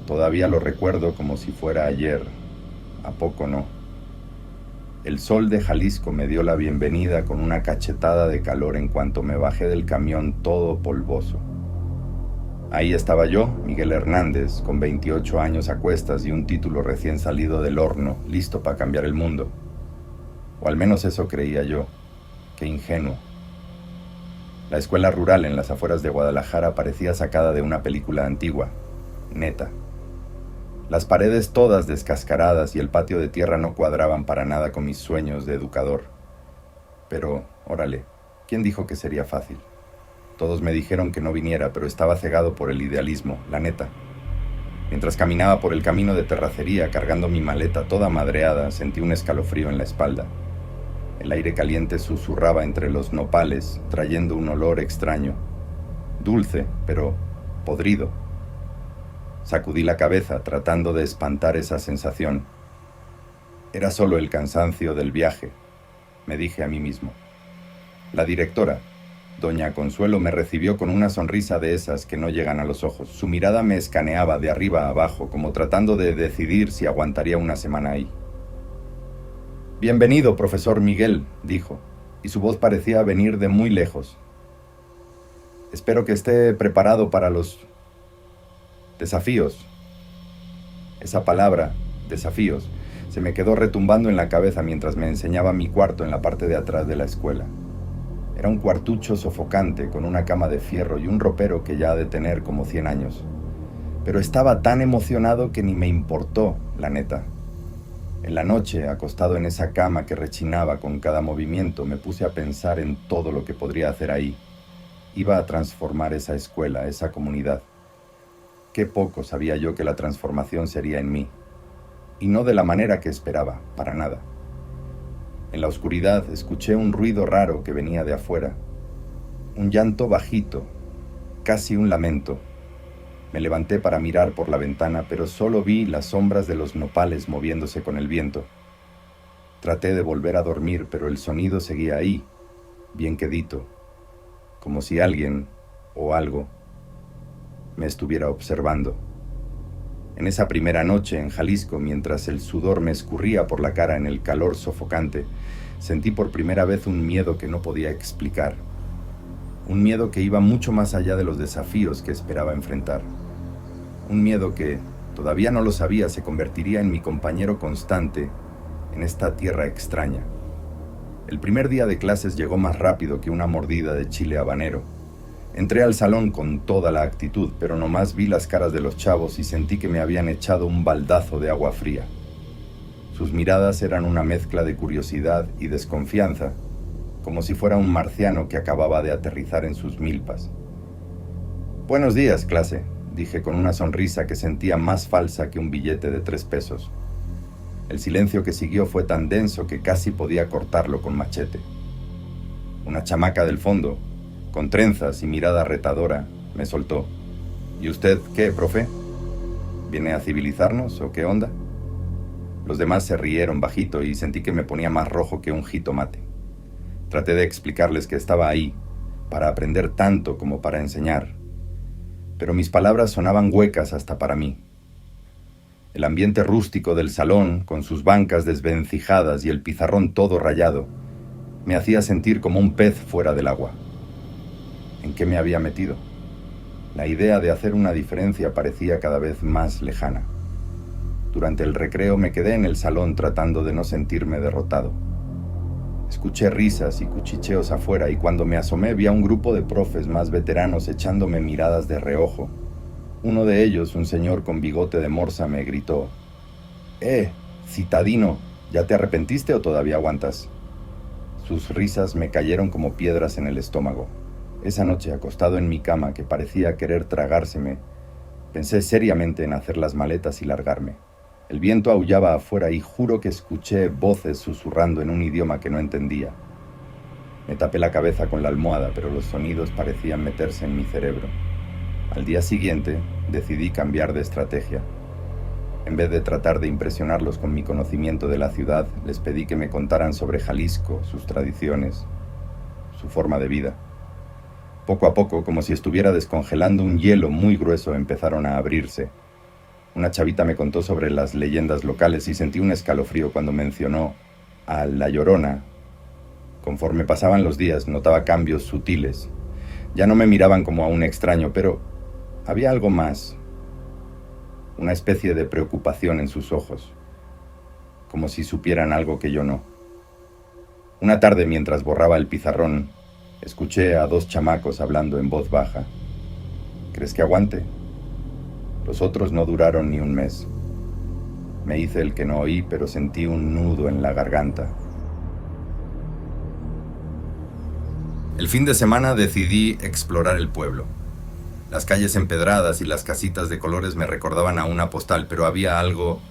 Todavía lo recuerdo como si fuera ayer. ¿A poco no? El sol de Jalisco me dio la bienvenida con una cachetada de calor en cuanto me bajé del camión todo polvoso. Ahí estaba yo, Miguel Hernández, con 28 años a cuestas y un título recién salido del horno, listo para cambiar el mundo. O al menos eso creía yo. Qué ingenuo. La escuela rural en las afueras de Guadalajara parecía sacada de una película antigua, neta. Las paredes todas descascaradas y el patio de tierra no cuadraban para nada con mis sueños de educador. Pero, órale, ¿quién dijo que sería fácil? Todos me dijeron que no viniera, pero estaba cegado por el idealismo, la neta. Mientras caminaba por el camino de terracería cargando mi maleta toda madreada, sentí un escalofrío en la espalda. El aire caliente susurraba entre los nopales, trayendo un olor extraño. Dulce, pero podrido. Sacudí la cabeza tratando de espantar esa sensación. Era solo el cansancio del viaje, me dije a mí mismo. La directora, doña Consuelo, me recibió con una sonrisa de esas que no llegan a los ojos. Su mirada me escaneaba de arriba a abajo, como tratando de decidir si aguantaría una semana ahí. «Bienvenido, profesor Miguel», dijo, y su voz parecía venir de muy lejos. «Espero que esté preparado para los desafíos». Esa palabra, desafíos, se me quedó retumbando en la cabeza mientras me enseñaba mi cuarto en la parte de atrás de la escuela. Era un cuartucho sofocante con una cama de fierro y un ropero que ya ha de tener como 100 años. Pero estaba tan emocionado que ni me importó, la neta. En la noche, acostado en esa cama que rechinaba con cada movimiento, me puse a pensar en todo lo que podría hacer ahí. Iba a transformar esa escuela, esa comunidad. Qué poco sabía yo que la transformación sería en mí. Y no de la manera que esperaba, para nada. En la oscuridad escuché un ruido raro que venía de afuera. Un llanto bajito, casi un lamento. Me levanté para mirar por la ventana, pero solo vi las sombras de los nopales moviéndose con el viento. Traté de volver a dormir, pero el sonido seguía ahí, bien quedito, como si alguien o algo me estuviera observando. En esa primera noche en Jalisco, mientras el sudor me escurría por la cara en el calor sofocante, sentí por primera vez un miedo que no podía explicar. Un miedo que iba mucho más allá de los desafíos que esperaba enfrentar. Un miedo que, todavía no lo sabía, se convertiría en mi compañero constante en esta tierra extraña. El primer día de clases llegó más rápido que una mordida de chile habanero. Entré al salón con toda la actitud, pero nomás vi las caras de los chavos y sentí que me habían echado un baldazo de agua fría. Sus miradas eran una mezcla de curiosidad y desconfianza, como si fuera un marciano que acababa de aterrizar en sus milpas. «Buenos días, clase», dije con una sonrisa que sentía más falsa que un billete de 3 pesos. El silencio que siguió fue tan denso que casi podía cortarlo con machete. Una chamaca del fondo, con trenzas y mirada retadora, me soltó. «¿Y usted qué, profe? ¿Viene a civilizarnos o qué onda?» Los demás se rieron bajito y sentí que me ponía más rojo que un jitomate. Traté de explicarles que estaba ahí, para aprender tanto como para enseñar. Pero mis palabras sonaban huecas hasta para mí. El ambiente rústico del salón, con sus bancas desvencijadas y el pizarrón todo rayado, me hacía sentir como un pez fuera del agua. ¿En qué me había metido? La idea de hacer una diferencia parecía cada vez más lejana. Durante el recreo me quedé en el salón tratando de no sentirme derrotado. Escuché risas y cuchicheos afuera y cuando me asomé vi a un grupo de profes más veteranos echándome miradas de reojo. Uno de ellos, un señor con bigote de morsa, me gritó: citadino, ¿ya te arrepentiste o todavía aguantas?» Sus risas me cayeron como piedras en el estómago. Esa noche, acostado en mi cama que parecía querer tragárseme, pensé seriamente en hacer las maletas y largarme. El viento aullaba afuera y juro que escuché voces susurrando en un idioma que no entendía. Me tapé la cabeza con la almohada, pero los sonidos parecían meterse en mi cerebro. Al día siguiente, decidí cambiar de estrategia. En vez de tratar de impresionarlos con mi conocimiento de la ciudad, les pedí que me contaran sobre Jalisco, sus tradiciones, su forma de vida. Poco a poco, como si estuviera descongelando un hielo muy grueso, empezaron a abrirse. Una chavita me contó sobre las leyendas locales y sentí un escalofrío cuando mencionó a La Llorona. Conforme pasaban los días, notaba cambios sutiles. Ya no me miraban como a un extraño, pero había algo más. Una especie de preocupación en sus ojos, como si supieran algo que yo no. Una tarde, mientras borraba el pizarrón, escuché a dos chamacos hablando en voz baja. ¿Crees que aguante? Los otros no duraron ni un mes. Me hice el que no oí, pero sentí un nudo en la garganta. El fin de semana decidí explorar el pueblo. Las calles empedradas y las casitas de colores me recordaban a una postal, pero había algo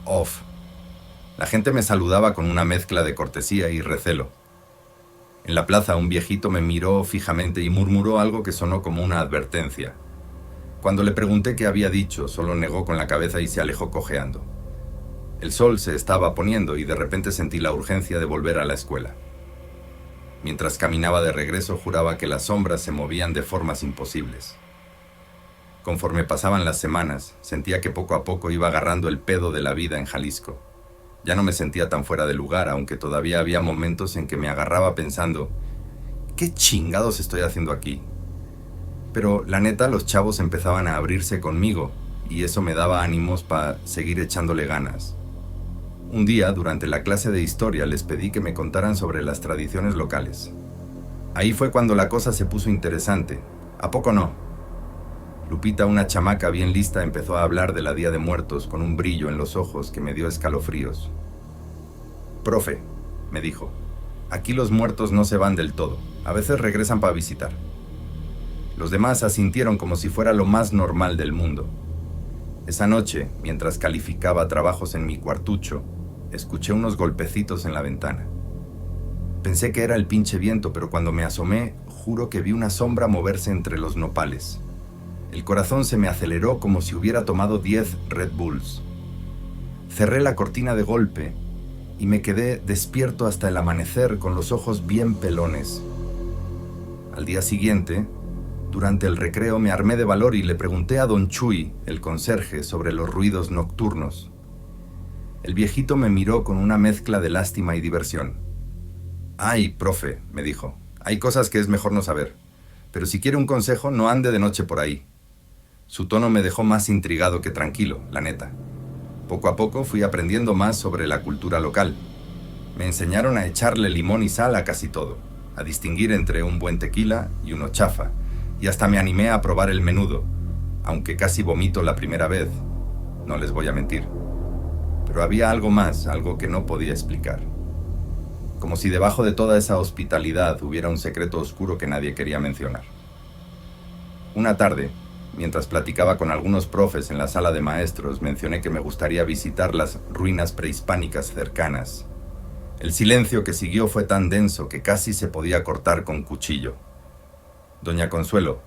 off. La gente me saludaba con una mezcla de cortesía y recelo. En la plaza un viejito me miró fijamente y murmuró algo que sonó como una advertencia. Cuando le pregunté qué había dicho, solo negó con la cabeza y se alejó cojeando. El sol se estaba poniendo y de repente sentí la urgencia de volver a la escuela. Mientras caminaba de regreso, juraba que las sombras se movían de formas imposibles. Conforme pasaban las semanas, sentía que poco a poco iba agarrando el pedo de la vida en Jalisco. Ya no me sentía tan fuera de lugar, aunque todavía había momentos en que me agarraba pensando, ¿qué chingados estoy haciendo aquí? Pero la neta, los chavos empezaban a abrirse conmigo, y eso me daba ánimos para seguir echándole ganas. Un día, durante la clase de historia, les pedí que me contaran sobre las tradiciones locales. Ahí fue cuando la cosa se puso interesante. ¿A poco no? Lupita, una chamaca bien lista, empezó a hablar de la Día de Muertos con un brillo en los ojos que me dio escalofríos. «Profe», me dijo, «aquí los muertos no se van del todo. A veces regresan para visitar». Los demás asintieron como si fuera lo más normal del mundo. Esa noche, mientras calificaba trabajos en mi cuartucho, escuché unos golpecitos en la ventana. Pensé que era el pinche viento, pero cuando me asomé, juro que vi una sombra moverse entre los nopales. El corazón se me aceleró como si hubiera tomado 10 Red Bulls. Cerré la cortina de golpe y me quedé despierto hasta el amanecer con los ojos bien pelones. Al día siguiente, durante el recreo, me armé de valor y le pregunté a don Chuy, el conserje, sobre los ruidos nocturnos. El viejito me miró con una mezcla de lástima y diversión. «Ay, profe», me dijo, «hay cosas que es mejor no saber, pero si quiere un consejo, no ande de noche por ahí». Su tono me dejó más intrigado que tranquilo, la neta. Poco a poco fui aprendiendo más sobre la cultura local. Me enseñaron a echarle limón y sal a casi todo, a distinguir entre un buen tequila y uno chafa, y hasta me animé a probar el menudo, aunque casi vomito la primera vez, no les voy a mentir. Pero había algo más, algo que no podía explicar. Como si debajo de toda esa hospitalidad hubiera un secreto oscuro que nadie quería mencionar. Una tarde, mientras platicaba con algunos profes en la sala de maestros, mencioné que me gustaría visitar las ruinas prehispánicas cercanas. El silencio que siguió fue tan denso que casi se podía cortar con cuchillo. Doña Consuelo,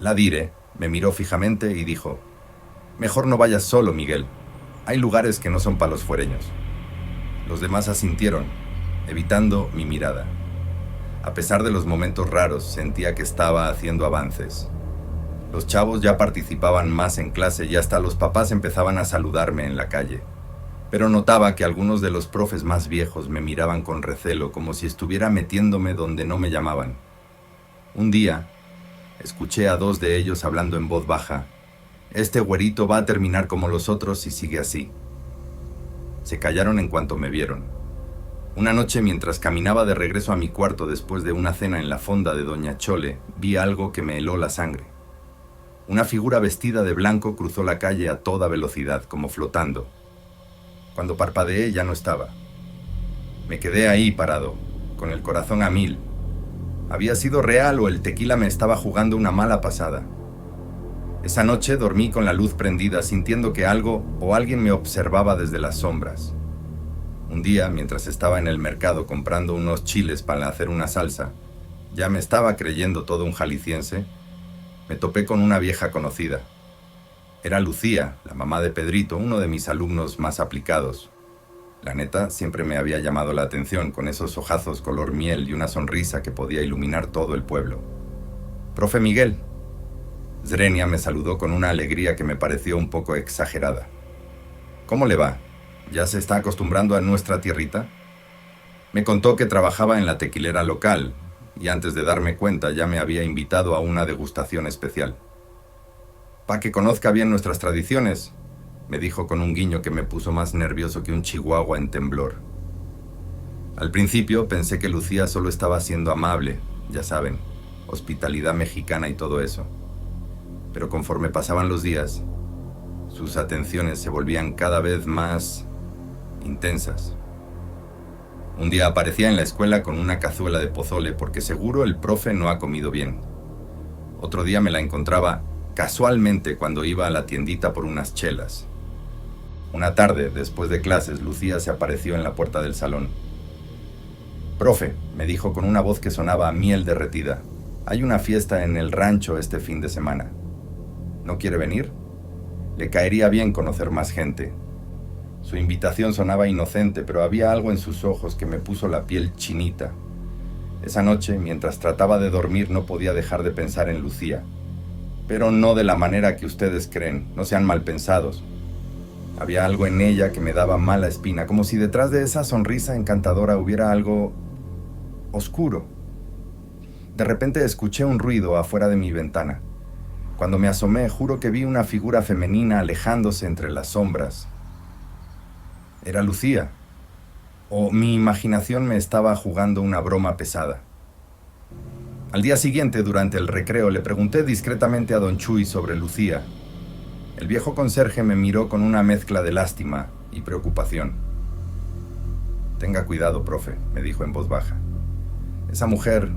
la dire, me miró fijamente y dijo, «Mejor no vayas solo, Miguel. Hay lugares que no son para los fuereños». Los demás asintieron, evitando mi mirada. A pesar de los momentos raros, sentía que estaba haciendo avances. Los chavos ya participaban más en clase y hasta los papás empezaban a saludarme en la calle. Pero notaba que algunos de los profes más viejos me miraban con recelo, como si estuviera metiéndome donde no me llamaban. Un día, escuché a dos de ellos hablando en voz baja. «Este güerito va a terminar como los otros si sigue así». Se callaron en cuanto me vieron. Una noche, mientras caminaba de regreso a mi cuarto después de una cena en la fonda de Doña Chole, vi algo que me heló la sangre. Una figura vestida de blanco cruzó la calle a toda velocidad, como flotando. Cuando parpadeé ya no estaba. Me quedé ahí parado, con el corazón a 1000. ¿Había sido real o el tequila me estaba jugando una mala pasada? Esa noche dormí con la luz prendida, sintiendo que algo o alguien me observaba desde las sombras. Un día, mientras estaba en el mercado comprando unos chiles para hacer una salsa, ya me estaba creyendo todo un jalisciense, me topé con una vieja conocida. Era Lucía, la mamá de Pedrito, uno de mis alumnos más aplicados. La neta, siempre me había llamado la atención, con esos ojazos color miel y una sonrisa que podía iluminar todo el pueblo. «Profe Miguel». Zrenia me saludó con una alegría que me pareció un poco exagerada. ¿Cómo le va? ¿Ya se está acostumbrando a nuestra tierrita? Me contó que trabajaba en la tequilera local y antes de darme cuenta ya me había invitado a una degustación especial. «Pa' que conozca bien nuestras tradiciones», me dijo con un guiño que me puso más nervioso que un chihuahua en temblor. Al principio pensé que Lucía solo estaba siendo amable, ya saben, hospitalidad mexicana y todo eso. Pero conforme pasaban los días, sus atenciones se volvían cada vez más intensas. Un día aparecía en la escuela con una cazuela de pozole porque seguro el profe no ha comido bien. Otro día me la encontraba casualmente cuando iba a la tiendita por unas chelas. Una tarde, después de clases, Lucía se apareció en la puerta del salón. «Profe», me dijo con una voz que sonaba a miel derretida, «hay una fiesta en el rancho este fin de semana. ¿No quiere venir? Le caería bien conocer más gente». Su invitación sonaba inocente, pero había algo en sus ojos que me puso la piel chinita. Esa noche, mientras trataba de dormir, no podía dejar de pensar en Lucía. Pero no de la manera que ustedes creen, no sean malpensados. Había algo en ella que me daba mala espina, como si detrás de esa sonrisa encantadora hubiera algo oscuro. De repente escuché un ruido afuera de mi ventana. Cuando me asomé, juro que vi una figura femenina alejándose entre las sombras. Era Lucía, o mi imaginación me estaba jugando una broma pesada. Al día siguiente, durante el recreo, le pregunté discretamente a don Chuy sobre Lucía. El viejo conserje me miró con una mezcla de lástima y preocupación. «Tenga cuidado, profe», me dijo en voz baja. «Esa mujer,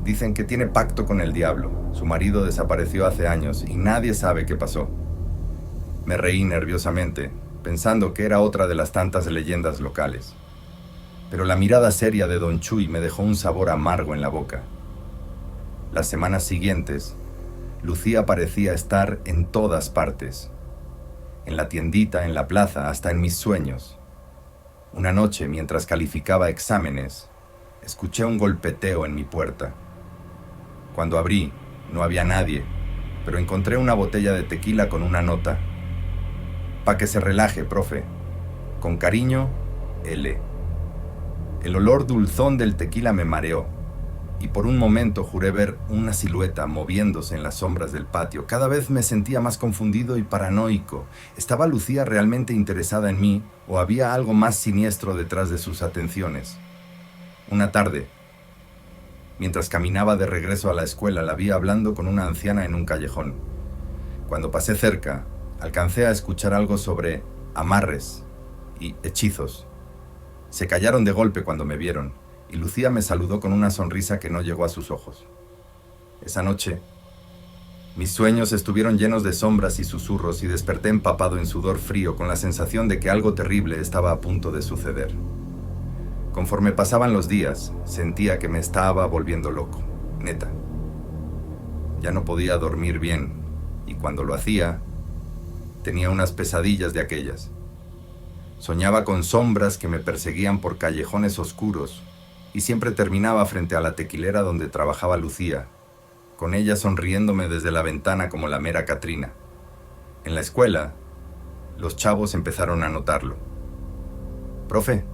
dicen que tiene pacto con el diablo. Su marido desapareció hace años y nadie sabe qué pasó». Me reí nerviosamente, pensando que era otra de las tantas leyendas locales. Pero la mirada seria de don Chuy me dejó un sabor amargo en la boca. Las semanas siguientes, Lucía parecía estar en todas partes. En la tiendita, en la plaza, hasta en mis sueños. Una noche, mientras calificaba exámenes, escuché un golpeteo en mi puerta. Cuando abrí, no había nadie, pero encontré una botella de tequila con una nota. «Pa' que se relaje, profe. Con cariño, L». El olor dulzón del tequila me mareó, y por un momento juré ver una silueta moviéndose en las sombras del patio. Cada vez me sentía más confundido y paranoico. ¿Estaba Lucía realmente interesada en mí o había algo más siniestro detrás de sus atenciones? Una tarde, mientras caminaba de regreso a la escuela, la vi hablando con una anciana en un callejón. Cuando pasé cerca, alcancé a escuchar algo sobre amarres y hechizos. Se callaron de golpe cuando me vieron, y Lucía me saludó con una sonrisa que no llegó a sus ojos. Esa noche, mis sueños estuvieron llenos de sombras y susurros y desperté empapado en sudor frío con la sensación de que algo terrible estaba a punto de suceder. Conforme pasaban los días, sentía que me estaba volviendo loco, neta. Ya no podía dormir bien, y cuando lo hacía, tenía unas pesadillas de aquellas. Soñaba con sombras que me perseguían por callejones oscuros y siempre terminaba frente a la tequilera donde trabajaba Lucía, con ella sonriéndome desde la ventana como la mera Catrina. En la escuela, los chavos empezaron a notarlo. «Profe,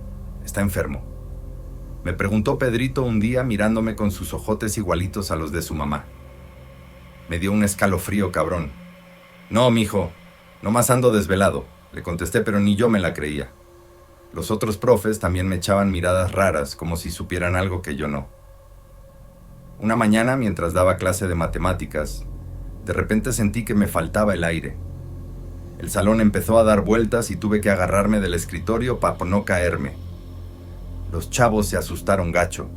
está enfermo», me preguntó Pedrito un día mirándome con sus ojotes igualitos a los de su mamá. Me dio un escalofrío cabrón. «No, mijo, nomás ando desvelado», le contesté, pero ni yo me la creía. Los otros profes también me echaban miradas raras, como si supieran algo que yo no. Una mañana, mientras daba clase de matemáticas, de repente sentí que me faltaba el aire. El salón empezó a dar vueltas y tuve que agarrarme del escritorio para no caerme. Los chavos se asustaron gacho,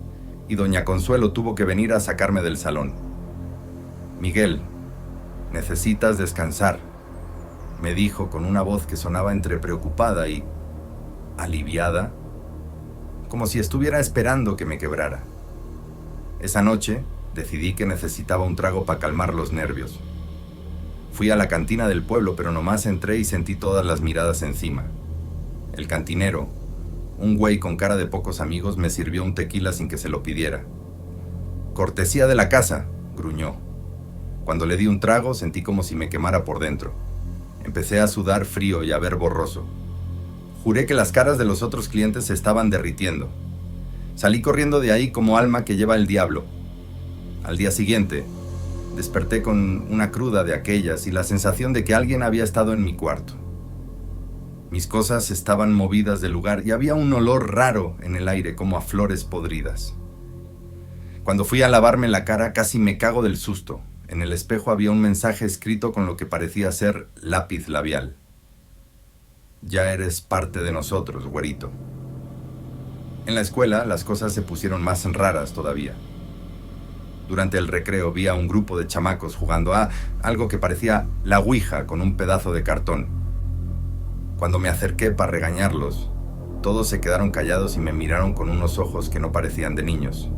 y doña Consuelo tuvo que venir a sacarme del salón. «Miguel, necesitas descansar», me dijo con una voz que sonaba entre preocupada y aliviada, como si estuviera esperando que me quebrara. Esa noche decidí que necesitaba un trago para calmar los nervios. Fui a la cantina del pueblo, pero nomás entré y sentí todas las miradas encima. El cantinero, un güey con cara de pocos amigos, me sirvió un tequila sin que se lo pidiera. «Cortesía de la casa», gruñó. Cuando le di un trago, sentí como si me quemara por dentro. Empecé a sudar frío y a ver borroso. Juré que las caras de los otros clientes se estaban derritiendo. Salí corriendo de ahí como alma que lleva el diablo. Al día siguiente, desperté con una cruda de aquellas y la sensación de que alguien había estado en mi cuarto. Mis cosas estaban movidas del lugar y había un olor raro en el aire como a flores podridas. Cuando fui a lavarme la cara casi me cago del susto. En el espejo había un mensaje escrito con lo que parecía ser lápiz labial. Ya eres parte de nosotros, güerito. En la escuela las cosas se pusieron más raras todavía. Durante el recreo vi a un grupo de chamacos jugando a algo que parecía la ouija con un pedazo de cartón. Cuando me acerqué para regañarlos, todos se quedaron callados y me miraron con unos ojos que no parecían de niños.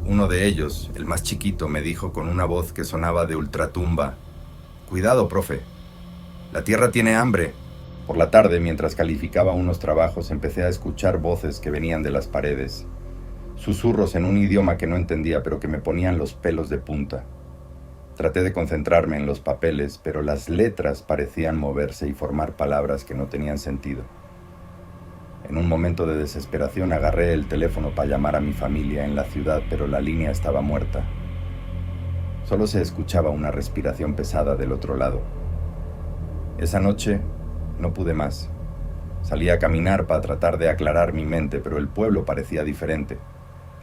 Uno de ellos, el más chiquito, me dijo con una voz que sonaba de ultratumba: «Cuidado, profe, la tierra tiene hambre». Por la tarde, mientras calificaba unos trabajos, empecé a escuchar voces que venían de las paredes. Susurros en un idioma que no entendía, pero que me ponían los pelos de punta. Traté de concentrarme en los papeles, pero las letras parecían moverse y formar palabras que no tenían sentido. En un momento de desesperación agarré el teléfono para llamar a mi familia en la ciudad, pero la línea estaba muerta. Solo se escuchaba una respiración pesada del otro lado. Esa noche no pude más. Salí a caminar para tratar de aclarar mi mente, pero el pueblo parecía diferente.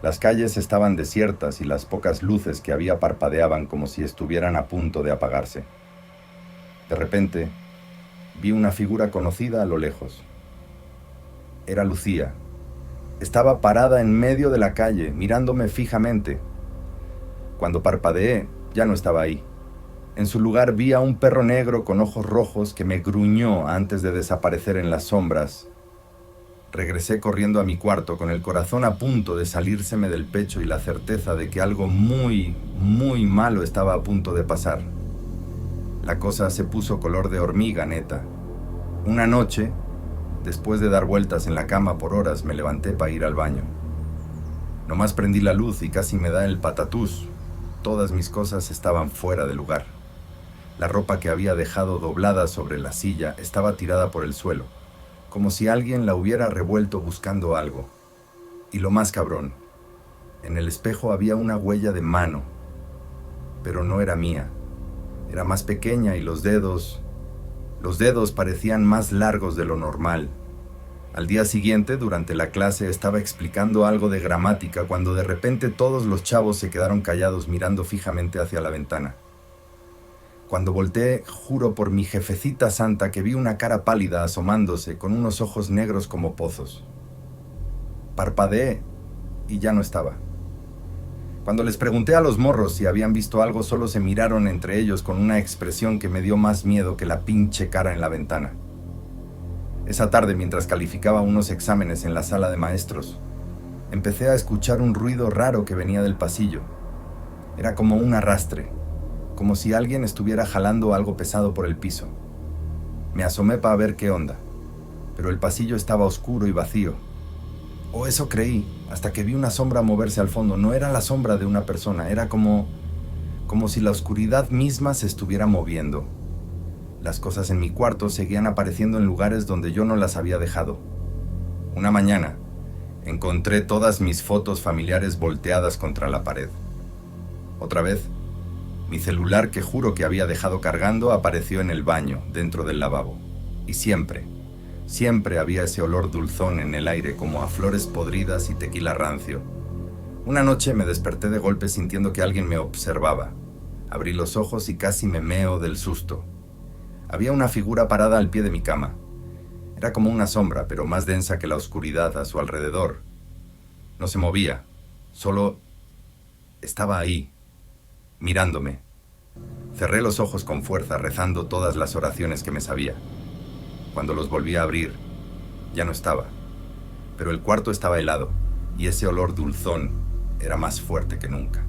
Las calles estaban desiertas y las pocas luces que había parpadeaban como si estuvieran a punto de apagarse. De repente, vi una figura conocida a lo lejos. Era Lucía. Estaba parada en medio de la calle, mirándome fijamente. Cuando parpadeé, ya no estaba ahí. En su lugar vi a un perro negro con ojos rojos que me gruñó antes de desaparecer en las sombras. Regresé corriendo a mi cuarto con el corazón a punto de salírseme del pecho y la certeza de que algo muy, muy malo estaba a punto de pasar. La cosa se puso color de hormiga, neta. Una noche, después de dar vueltas en la cama por horas, me levanté para ir al baño. Nomás prendí la luz y casi me da el patatús. Todas mis cosas estaban fuera de lugar. La ropa que había dejado doblada sobre la silla estaba tirada por el suelo, como si alguien la hubiera revuelto buscando algo. Y lo más cabrón, en el espejo había una huella de mano, pero no era mía. Era más pequeña y los dedos parecían más largos de lo normal. Al día siguiente, durante la clase, estaba explicando algo de gramática cuando de repente todos los chavos se quedaron callados mirando fijamente hacia la ventana. Cuando volteé, juro por mi jefecita santa que vi una cara pálida asomándose con unos ojos negros como pozos. Parpadeé y ya no estaba. Cuando les pregunté a los morros si habían visto algo, solo se miraron entre ellos con una expresión que me dio más miedo que la pinche cara en la ventana. Esa tarde, mientras calificaba unos exámenes en la sala de maestros, empecé a escuchar un ruido raro que venía del pasillo. Era como un arrastre, como si alguien estuviera jalando algo pesado por el piso. Me asomé para ver qué onda, pero el pasillo estaba oscuro y vacío. O eso creí, hasta que vi una sombra moverse al fondo. No era la sombra de una persona, era como si la oscuridad misma se estuviera moviendo. Las cosas en mi cuarto seguían apareciendo en lugares donde yo no las había dejado. Una mañana, encontré todas mis fotos familiares volteadas contra la pared. Otra vez, mi celular, que juro que había dejado cargando, apareció en el baño, dentro del lavabo. Y siempre había ese olor dulzón en el aire, como a flores podridas y tequila rancio. Una noche me desperté de golpe sintiendo que alguien me observaba. Abrí los ojos y casi me meo del susto. Había una figura parada al pie de mi cama. Era como una sombra, pero más densa que la oscuridad a su alrededor. No se movía, solo estaba ahí, mirándome. Cerré los ojos con fuerza, rezando todas las oraciones que me sabía. Cuando los volví a abrir, ya no estaba. Pero el cuarto estaba helado, y ese olor dulzón era más fuerte que nunca.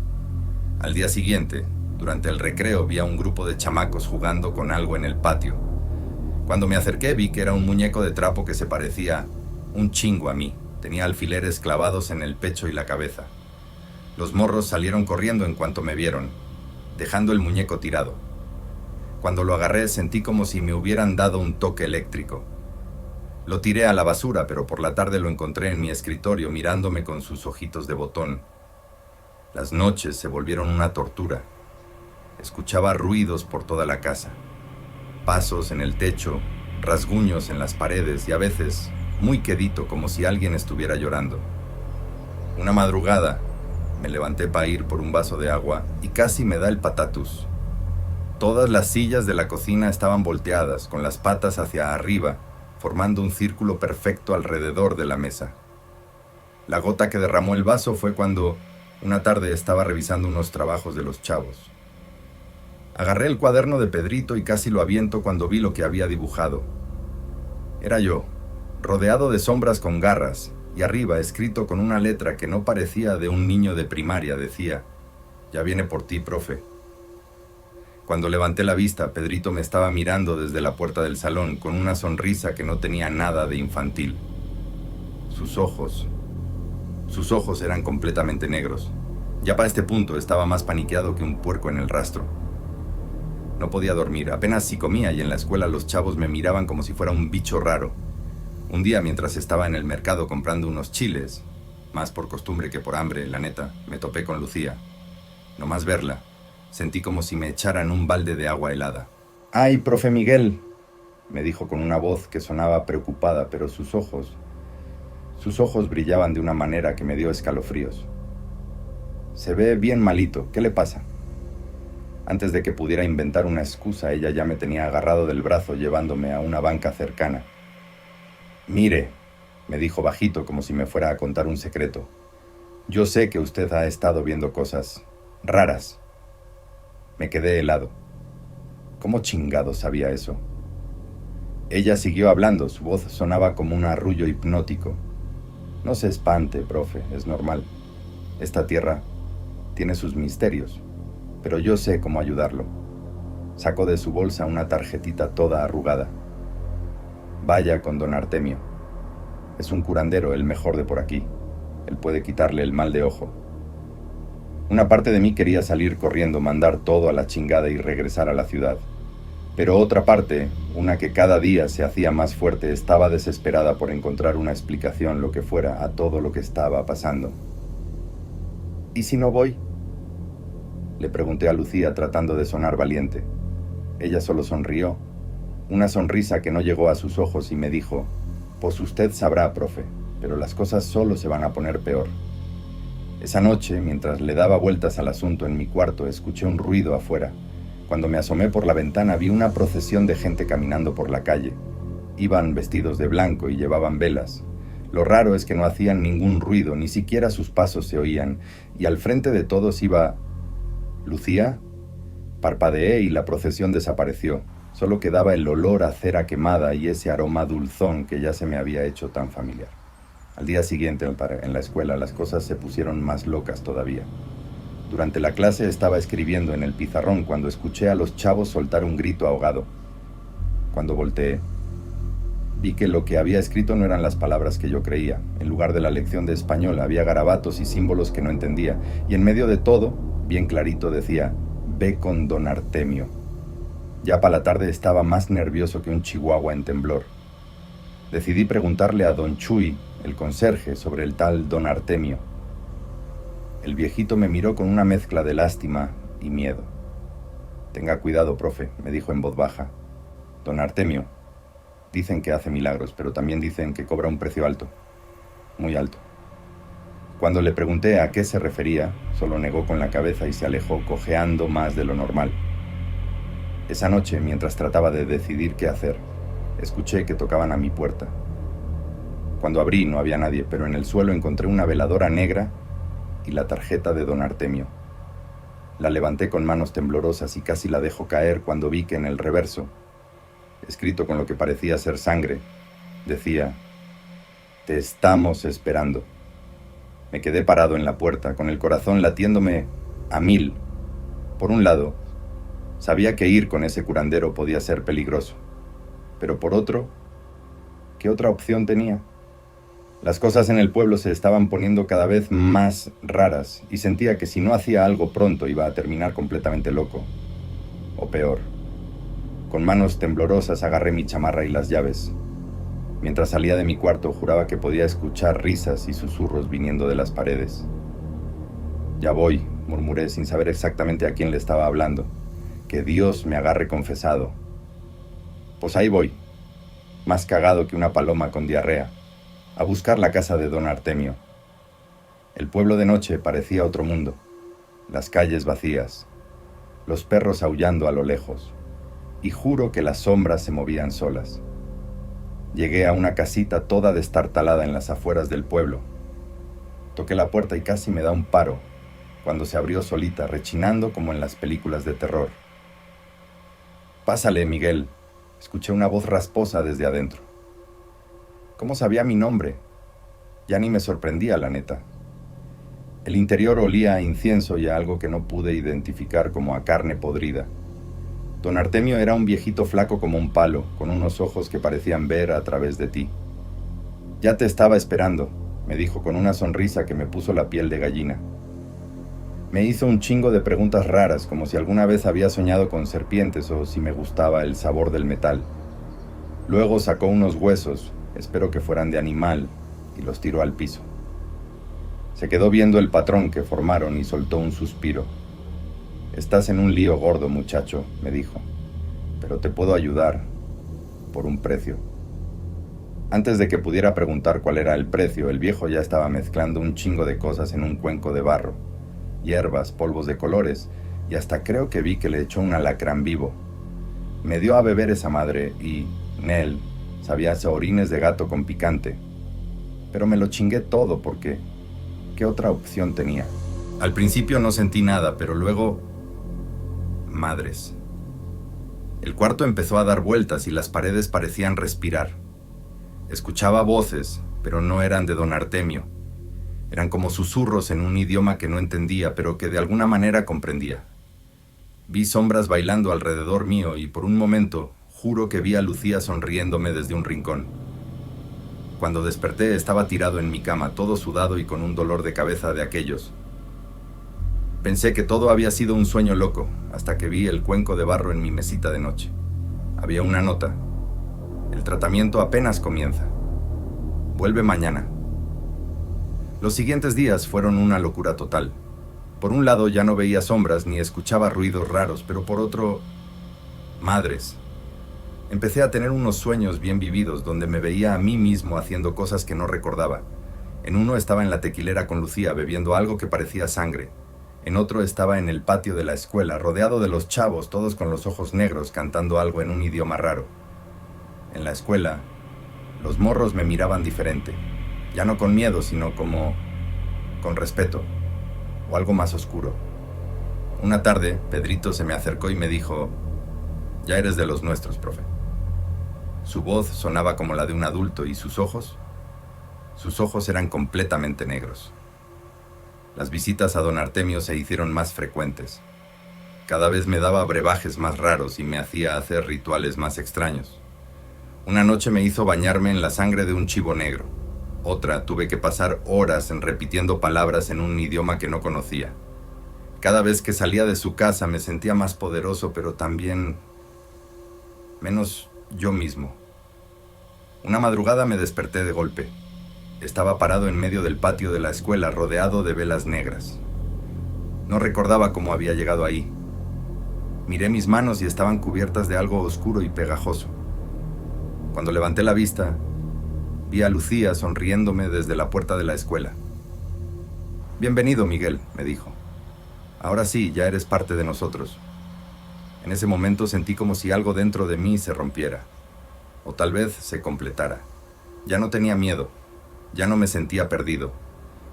Al día siguiente, durante el recreo, vi a un grupo de chamacos jugando con algo en el patio. Cuando me acerqué, vi que era un muñeco de trapo que se parecía un chingo a mí. Tenía alfileres clavados en el pecho y la cabeza. Los morros salieron corriendo en cuanto me vieron. dejando el muñeco tirado. Cuando lo agarré sentí como si me hubieran dado un toque eléctrico. Lo tiré a la basura, pero por la tarde lo encontré en mi escritorio mirándome con sus ojitos de botón. Las noches se volvieron una tortura. Escuchaba ruidos por toda la casa. Pasos en el techo, rasguños en las paredes y a veces muy quedito, como si alguien estuviera llorando. Una madrugada me levanté para ir por un vaso de agua y casi me da el patatus. Todas las sillas de la cocina estaban volteadas, con las patas hacia arriba, formando un círculo perfecto alrededor de la mesa. La gota que derramó el vaso fue cuando una tarde estaba revisando unos trabajos de los chavos. Agarré el cuaderno de Pedrito y casi lo aviento cuando vi lo que había dibujado. Era yo, rodeado de sombras con garras, y arriba, escrito con una letra que no parecía de un niño de primaria, decía: «Ya viene por ti, profe». Cuando levanté la vista, Pedrito me estaba mirando desde la puerta del salón con una sonrisa que no tenía nada de infantil. Sus ojos eran completamente negros. Ya para este punto estaba más paniqueado que un puerco en el rastro. No podía dormir, apenas si comía, y en la escuela los chavos me miraban como si fuera un bicho raro. Un día, mientras estaba en el mercado comprando unos chiles, más por costumbre que por hambre, la neta, me topé con Lucía. Nomás verla, sentí como si me echaran un balde de agua helada. «Ay, profe Miguel», me dijo con una voz que sonaba preocupada, pero sus ojos brillaban de una manera que me dio escalofríos. «Se ve bien malito, ¿qué le pasa?». Antes de que pudiera inventar una excusa, ella ya me tenía agarrado del brazo llevándome a una banca cercana. «Mire», me dijo bajito como si me fuera a contar un secreto, «yo sé que usted ha estado viendo cosas raras». Me quedé helado. ¿Cómo chingado sabía eso? Ella siguió hablando, su voz sonaba como un arrullo hipnótico. «No se espante, profe, es normal. Esta tierra tiene sus misterios, pero yo sé cómo ayudarlo». Sacó de su bolsa una tarjetita toda arrugada. «Vaya con don Artemio. Es un curandero, el mejor de por aquí. Él puede quitarle el mal de ojo». Una parte de mí quería salir corriendo, mandar todo a la chingada y regresar a la ciudad. Pero otra parte, una que cada día se hacía más fuerte, estaba desesperada por encontrar una explicación, lo que fuera, a todo lo que estaba pasando. «¿Y si no voy?», le pregunté a Lucía tratando de sonar valiente. Ella solo sonrió, una sonrisa que no llegó a sus ojos, y me dijo: «Pues usted sabrá, profe, pero las cosas solo se van a poner peor». Esa noche, mientras le daba vueltas al asunto en mi cuarto, escuché un ruido afuera. Cuando me asomé por la ventana vi una procesión de gente caminando por la calle. Iban vestidos de blanco y llevaban velas. Lo raro es que no hacían ningún ruido, ni siquiera sus pasos se oían, y al frente de todos iba Lucía. Parpadeé y la procesión desapareció. Solo quedaba el olor a cera quemada y ese aroma dulzón que ya se me había hecho tan familiar. Al día siguiente, en la escuela, las cosas se pusieron más locas todavía. Durante la clase estaba escribiendo en el pizarrón cuando escuché a los chavos soltar un grito ahogado. Cuando volteé, vi que lo que había escrito no eran las palabras que yo creía. En lugar de la lección de español había garabatos y símbolos que no entendía, y en medio de todo, bien clarito, decía: «Ve con don Artemio». Ya para la tarde estaba más nervioso que un chihuahua en temblor. Decidí preguntarle a don Chuy, el conserje, sobre el tal don Artemio. El viejito me miró con una mezcla de lástima y miedo. «Tenga cuidado, profe», me dijo en voz baja. «Don Artemio, dicen que hace milagros, pero también dicen que cobra un precio alto, muy alto». Cuando le pregunté a qué se refería, solo negó con la cabeza y se alejó, cojeando más de lo normal. Esa noche, mientras trataba de decidir qué hacer, escuché que tocaban a mi puerta. Cuando abrí no había nadie, pero en el suelo encontré una veladora negra y la tarjeta de don Artemio. La levanté con manos temblorosas y casi la dejo caer cuando vi que en el reverso, escrito con lo que parecía ser sangre, decía: «Te estamos esperando». Me quedé parado en la puerta, con el corazón latiéndome a 1000. Por un lado, sabía que ir con ese curandero podía ser peligroso, pero por otro, ¿qué otra opción tenía? Las cosas en el pueblo se estaban poniendo cada vez más raras y sentía que si no hacía algo pronto iba a terminar completamente loco. O peor. Con manos temblorosas agarré mi chamarra y las llaves. Mientras salía de mi cuarto juraba que podía escuchar risas y susurros viniendo de las paredes. Ya voy, murmuré sin saber exactamente a quién le estaba hablando. Que Dios me agarre confesado. Pues ahí voy, más cagado que una paloma con diarrea, a buscar la casa de don Artemio. El pueblo de noche parecía otro mundo, las calles vacías, los perros aullando a lo lejos, y juro que las sombras se movían solas. Llegué a una casita toda destartalada en las afueras del pueblo. Toqué la puerta y casi me da un paro, cuando se abrió solita, rechinando como en las películas de terror. «Pásale, Miguel», escuché una voz rasposa desde adentro. ¿Cómo sabía mi nombre? Ya ni me sorprendía, la neta. El interior olía a incienso y a algo que no pude identificar como a carne podrida. Don Artemio era un viejito flaco como un palo, con unos ojos que parecían ver a través de ti. «Ya te estaba esperando», me dijo con una sonrisa que me puso la piel de gallina. Me hizo un chingo de preguntas raras, como si alguna vez había soñado con serpientes o si me gustaba el sabor del metal. Luego sacó unos huesos, espero que fueran de animal, y los tiró al piso. Se quedó viendo el patrón que formaron y soltó un suspiro. «Estás en un lío gordo, muchacho», me dijo, «pero te puedo ayudar, por un precio». Antes de que pudiera preguntar cuál era el precio, el viejo ya estaba mezclando un chingo de cosas en un cuenco de barro, hierbas, polvos de colores, y hasta creo que vi que le echó un alacrán vivo. Me dio a beber esa madre y, Nel, sabía a orines de gato con picante. Pero me lo chingué todo porque, ¿qué otra opción tenía? Al principio no sentí nada, pero luego... madres. El cuarto empezó a dar vueltas y las paredes parecían respirar. Escuchaba voces, pero no eran de don Artemio. Eran como susurros en un idioma que no entendía, pero que de alguna manera comprendía. Vi sombras bailando alrededor mío y por un momento juro que vi a Lucía sonriéndome desde un rincón. Cuando desperté estaba tirado en mi cama, todo sudado y con un dolor de cabeza de aquellos. Pensé que todo había sido un sueño loco, hasta que vi el cuenco de barro en mi mesita de noche. Había una nota. El tratamiento apenas comienza. Vuelve mañana. Los siguientes días fueron una locura total. Por un lado ya no veía sombras ni escuchaba ruidos raros, pero por otro... madres. Empecé a tener unos sueños bien vividos donde me veía a mí mismo haciendo cosas que no recordaba. En uno estaba en la tequilera con Lucía bebiendo algo que parecía sangre. En otro estaba en el patio de la escuela, rodeado de los chavos, todos con los ojos negros, cantando algo en un idioma raro. En la escuela, los morros me miraban diferente. Ya no con miedo, sino como... con respeto. O algo más oscuro. Una tarde, Pedrito se me acercó y me dijo: «Ya eres de los nuestros, profe». Su voz sonaba como la de un adulto y sus ojos eran completamente negros. Las visitas a don Artemio se hicieron más frecuentes. Cada vez me daba brebajes más raros y me hacía hacer rituales más extraños. Una noche me hizo bañarme en la sangre de un chivo negro. Otra tuve que pasar horas repitiendo palabras en un idioma que no conocía. Cada vez que salía de su casa me sentía más poderoso, pero también menos yo mismo. Una madrugada me desperté de golpe. Estaba parado en medio del patio de la escuela, rodeado de velas negras. No recordaba cómo había llegado ahí. Miré mis manos y estaban cubiertas de algo oscuro y pegajoso. Cuando levanté la vista, vi a Lucía sonriéndome desde la puerta de la escuela. «Bienvenido, Miguel», me dijo. «Ahora sí, ya eres parte de nosotros». En ese momento sentí como si algo dentro de mí se rompiera. O tal vez se completara. Ya no tenía miedo. Ya no me sentía perdido.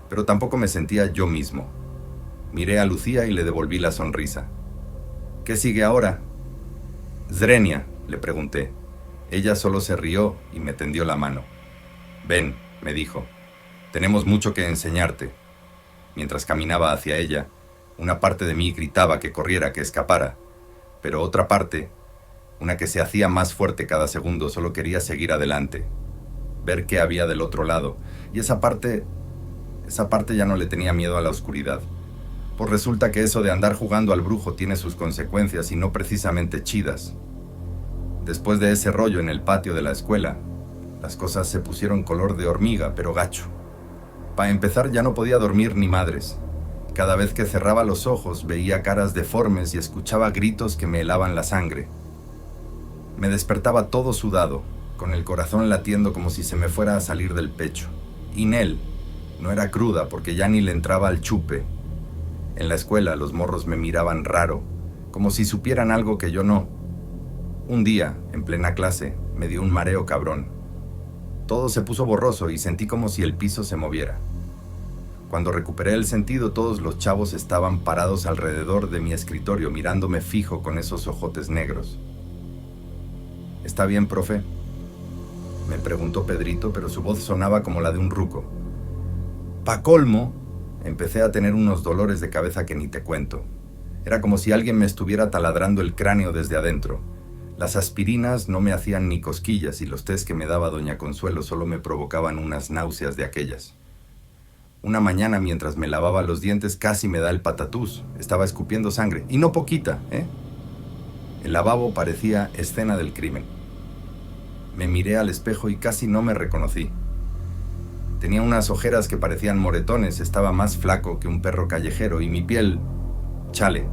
Pero tampoco me sentía yo mismo. Miré a Lucía y le devolví la sonrisa. «¿Qué sigue ahora?» «Zrenia», le pregunté. Ella solo se rió y me tendió la mano. «Ven», me dijo. «Tenemos mucho que enseñarte». Mientras caminaba hacia ella, una parte de mí gritaba que corriera, que escapara. Pero otra parte, una que se hacía más fuerte cada segundo, solo quería seguir adelante. ver qué había del otro lado, y esa parte ya no le tenía miedo a la oscuridad. Pues resulta que eso de andar jugando al brujo tiene sus consecuencias y no precisamente chidas. Después de ese rollo en el patio de la escuela, las cosas se pusieron color de hormiga, pero gacho. Para empezar, ya no podía dormir ni madres. Cada vez que cerraba los ojos veía caras deformes y escuchaba gritos que me helaban la sangre. Me despertaba todo sudado, con el corazón latiendo como si se me fuera a salir del pecho. Y Nel no era cruda porque ya ni le entraba al chupe. En la escuela los morros me miraban raro, como si supieran algo que yo no. Un día, en plena clase, me dio un mareo cabrón. Todo se puso borroso y sentí como si el piso se moviera. Cuando recuperé el sentido, todos los chavos estaban parados alrededor de mi escritorio mirándome fijo con esos ojotes negros. ¿Está bien, profe?, me preguntó Pedrito, pero su voz sonaba como la de un ruco. Pa' colmo, empecé a tener unos dolores de cabeza que ni te cuento. Era como si alguien me estuviera taladrando el cráneo desde adentro. Las aspirinas no me hacían ni cosquillas y los tés que me daba doña Consuelo solo me provocaban unas náuseas de aquellas. Una mañana, mientras me lavaba los dientes, casi me da el patatús. Estaba escupiendo sangre, y no poquita, ¿eh? El lavabo parecía escena del crimen. Me miré al espejo y casi no me reconocí. Tenía unas ojeras que parecían moretones, estaba más flaco que un perro callejero y mi piel, chale,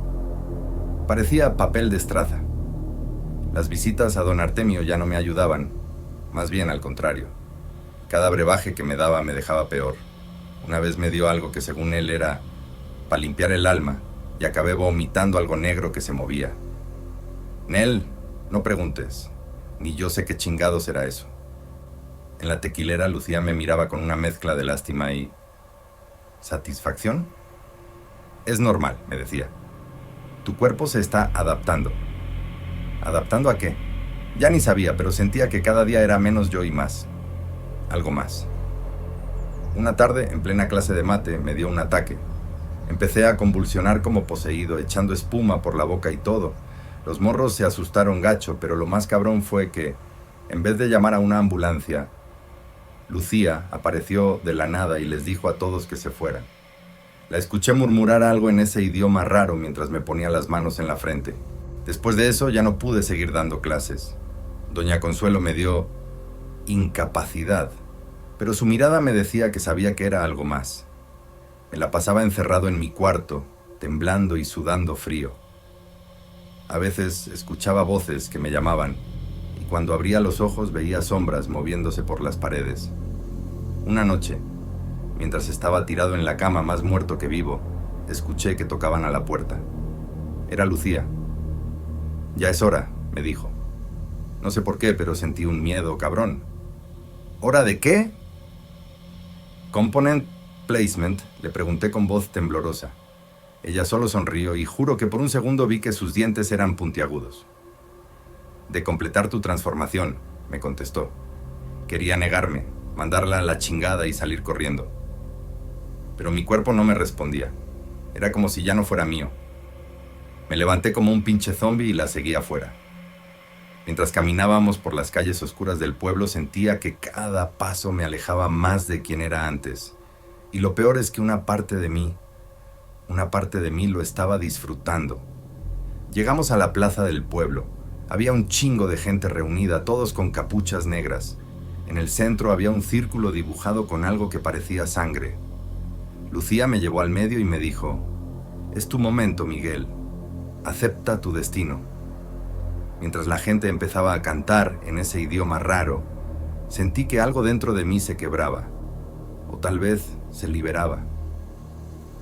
parecía papel de estraza. Las visitas a don Artemio ya no me ayudaban, más bien al contrario. Cada brebaje que me daba me dejaba peor. Una vez me dio algo que según él era para limpiar el alma y acabé vomitando algo negro que se movía. Nel, no preguntes, ni yo sé qué chingados era eso. En la tequilera Lucía me miraba con una mezcla de lástima y ¿satisfacción? Es normal, me decía. Tu cuerpo se está adaptando. ¿Adaptando a qué? Ya ni sabía, pero sentía que cada día era menos yo y más. Algo más. Una tarde, en plena clase de mate, me dio un ataque. Empecé a convulsionar como poseído, echando espuma por la boca y todo. Los morros se asustaron gacho, pero lo más cabrón fue que, en vez de llamar a una ambulancia, Lucía apareció de la nada y les dijo a todos que se fueran. La escuché murmurar algo en ese idioma raro mientras me ponía las manos en la frente. Después de eso ya no pude seguir dando clases. Doña Consuelo me dio incapacidad, pero su mirada me decía que sabía que era algo más. Me la pasaba encerrado en mi cuarto, temblando y sudando frío. A veces escuchaba voces que me llamaban, y cuando abría los ojos veía sombras moviéndose por las paredes. Una noche, mientras estaba tirado en la cama más muerto que vivo, escuché que tocaban a la puerta. Era Lucía. Ya es hora, me dijo. No sé por qué, pero sentí un miedo cabrón. ¿Hora de qué? Component placement, le pregunté con voz temblorosa. Ella solo sonrió y juro que por un segundo vi que sus dientes eran puntiagudos. De completar tu transformación, me contestó. Quería negarme, mandarla a la chingada y salir corriendo. Pero mi cuerpo no me respondía. Era como si ya no fuera mío. Me levanté como un pinche zombie y la seguí afuera. Mientras caminábamos por las calles oscuras del pueblo, sentía que cada paso me alejaba más de quien era antes. Y lo peor es que una parte de mí lo estaba disfrutando. Llegamos a la plaza del pueblo. Había un chingo de gente reunida, todos con capuchas negras. En el centro había un círculo dibujado con algo que parecía sangre. Lucía me llevó al medio y me dijo: «Es tu momento, Miguel. Acepta tu destino». Mientras la gente empezaba a cantar en ese idioma raro, sentí que algo dentro de mí se quebraba, o tal vez se liberaba.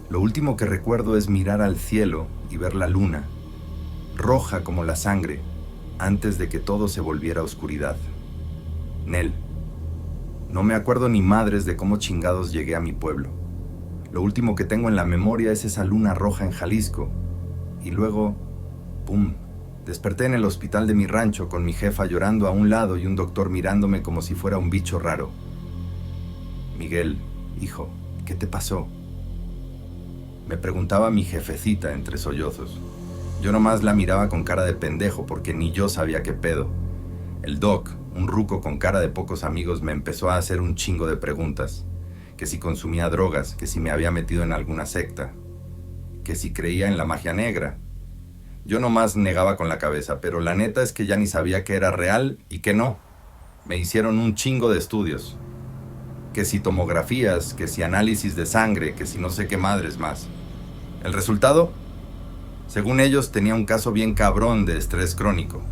Lo último que recuerdo es mirar al cielo y ver la luna, roja como la sangre, antes de que todo se volviera oscuridad. Nel. No me acuerdo ni madres de cómo chingados llegué a mi pueblo. Lo último que tengo en la memoria es esa luna roja en Jalisco. Y luego, ¡pum!, desperté en el hospital de mi rancho con mi jefa llorando a un lado y un doctor mirándome como si fuera un bicho raro. «Miguel, hijo, ¿qué te pasó?», me preguntaba mi jefecita entre sollozos. Yo nomás la miraba con cara de pendejo porque ni yo sabía qué pedo. El doc, un ruco con cara de pocos amigos, me empezó a hacer un chingo de preguntas. Que si consumía drogas, que si me había metido en alguna secta, que si creía en la magia negra. Yo nomás negaba con la cabeza, pero la neta es que ya ni sabía qué era real y qué no. Me hicieron un chingo de estudios. Que si tomografías, que si análisis de sangre, que si no sé qué madres más. El resultado, según ellos, tenía un caso bien cabrón de estrés crónico.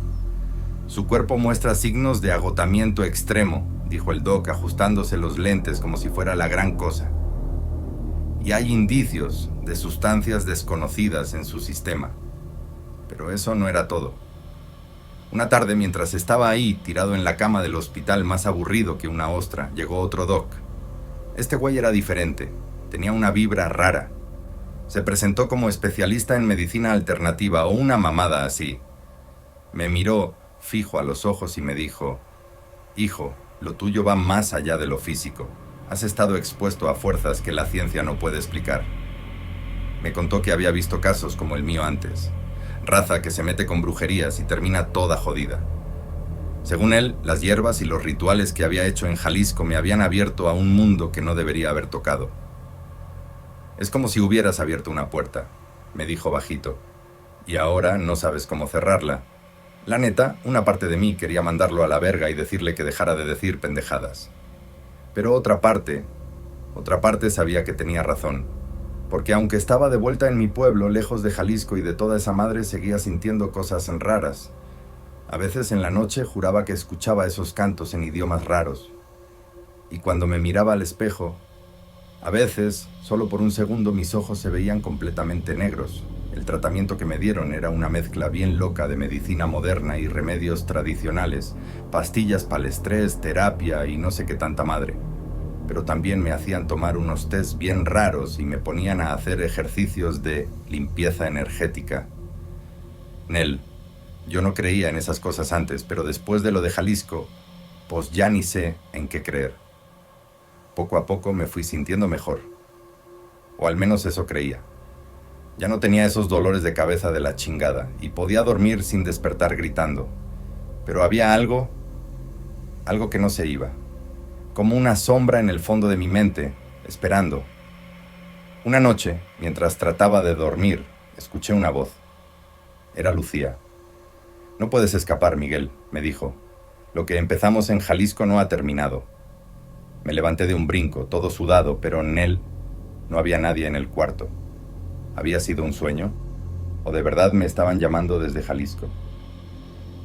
Su cuerpo muestra signos de agotamiento extremo, dijo el doc, ajustándose los lentes como si fuera la gran cosa. Y hay indicios de sustancias desconocidas en su sistema. Pero eso no era todo. Una tarde, mientras estaba ahí, tirado en la cama del hospital más aburrido que una ostra, llegó otro doc. Este güey era diferente, tenía una vibra rara. Se presentó como especialista en medicina alternativa o una mamada así. Me miró fijo a los ojos y me dijo: «Hijo, lo tuyo va más allá de lo físico. Has estado expuesto a fuerzas que la ciencia no puede explicar». Me contó que había visto casos como el mío antes. Raza que se mete con brujerías y termina toda jodida. Según él, las hierbas y los rituales que había hecho en Jalisco me habían abierto a un mundo que no debería haber tocado. «Es como si hubieras abierto una puerta», me dijo bajito, «y ahora no sabes cómo cerrarla». La neta, una parte de mí quería mandarlo a la verga y decirle que dejara de decir pendejadas. Pero otra parte sabía que tenía razón. Porque aunque estaba de vuelta en mi pueblo, lejos de Jalisco y de toda esa madre, seguía sintiendo cosas raras. A veces en la noche juraba que escuchaba esos cantos en idiomas raros. Y cuando me miraba al espejo, a veces, solo por un segundo, mis ojos se veían completamente negros. El tratamiento que me dieron era una mezcla bien loca de medicina moderna y remedios tradicionales, pastillas para el estrés, terapia y no sé qué tanta madre. Pero también me hacían tomar unos test bien raros y me ponían a hacer ejercicios de limpieza energética. Nel, yo no creía en esas cosas antes, pero después de lo de Jalisco, pues ya ni sé en qué creer. Poco a poco me fui sintiendo mejor. O al menos eso creía. Ya no tenía esos dolores de cabeza de la chingada y podía dormir sin despertar gritando. Pero había algo que no se iba. Como una sombra en el fondo de mi mente, esperando. Una noche, mientras trataba de dormir, escuché una voz. Era Lucía. «No puedes escapar, Miguel», me dijo. «Lo que empezamos en Jalisco no ha terminado». Me levanté de un brinco, todo sudado, pero en él no había nadie en el cuarto. ¿Había sido un sueño? ¿O de verdad me estaban llamando desde Jalisco?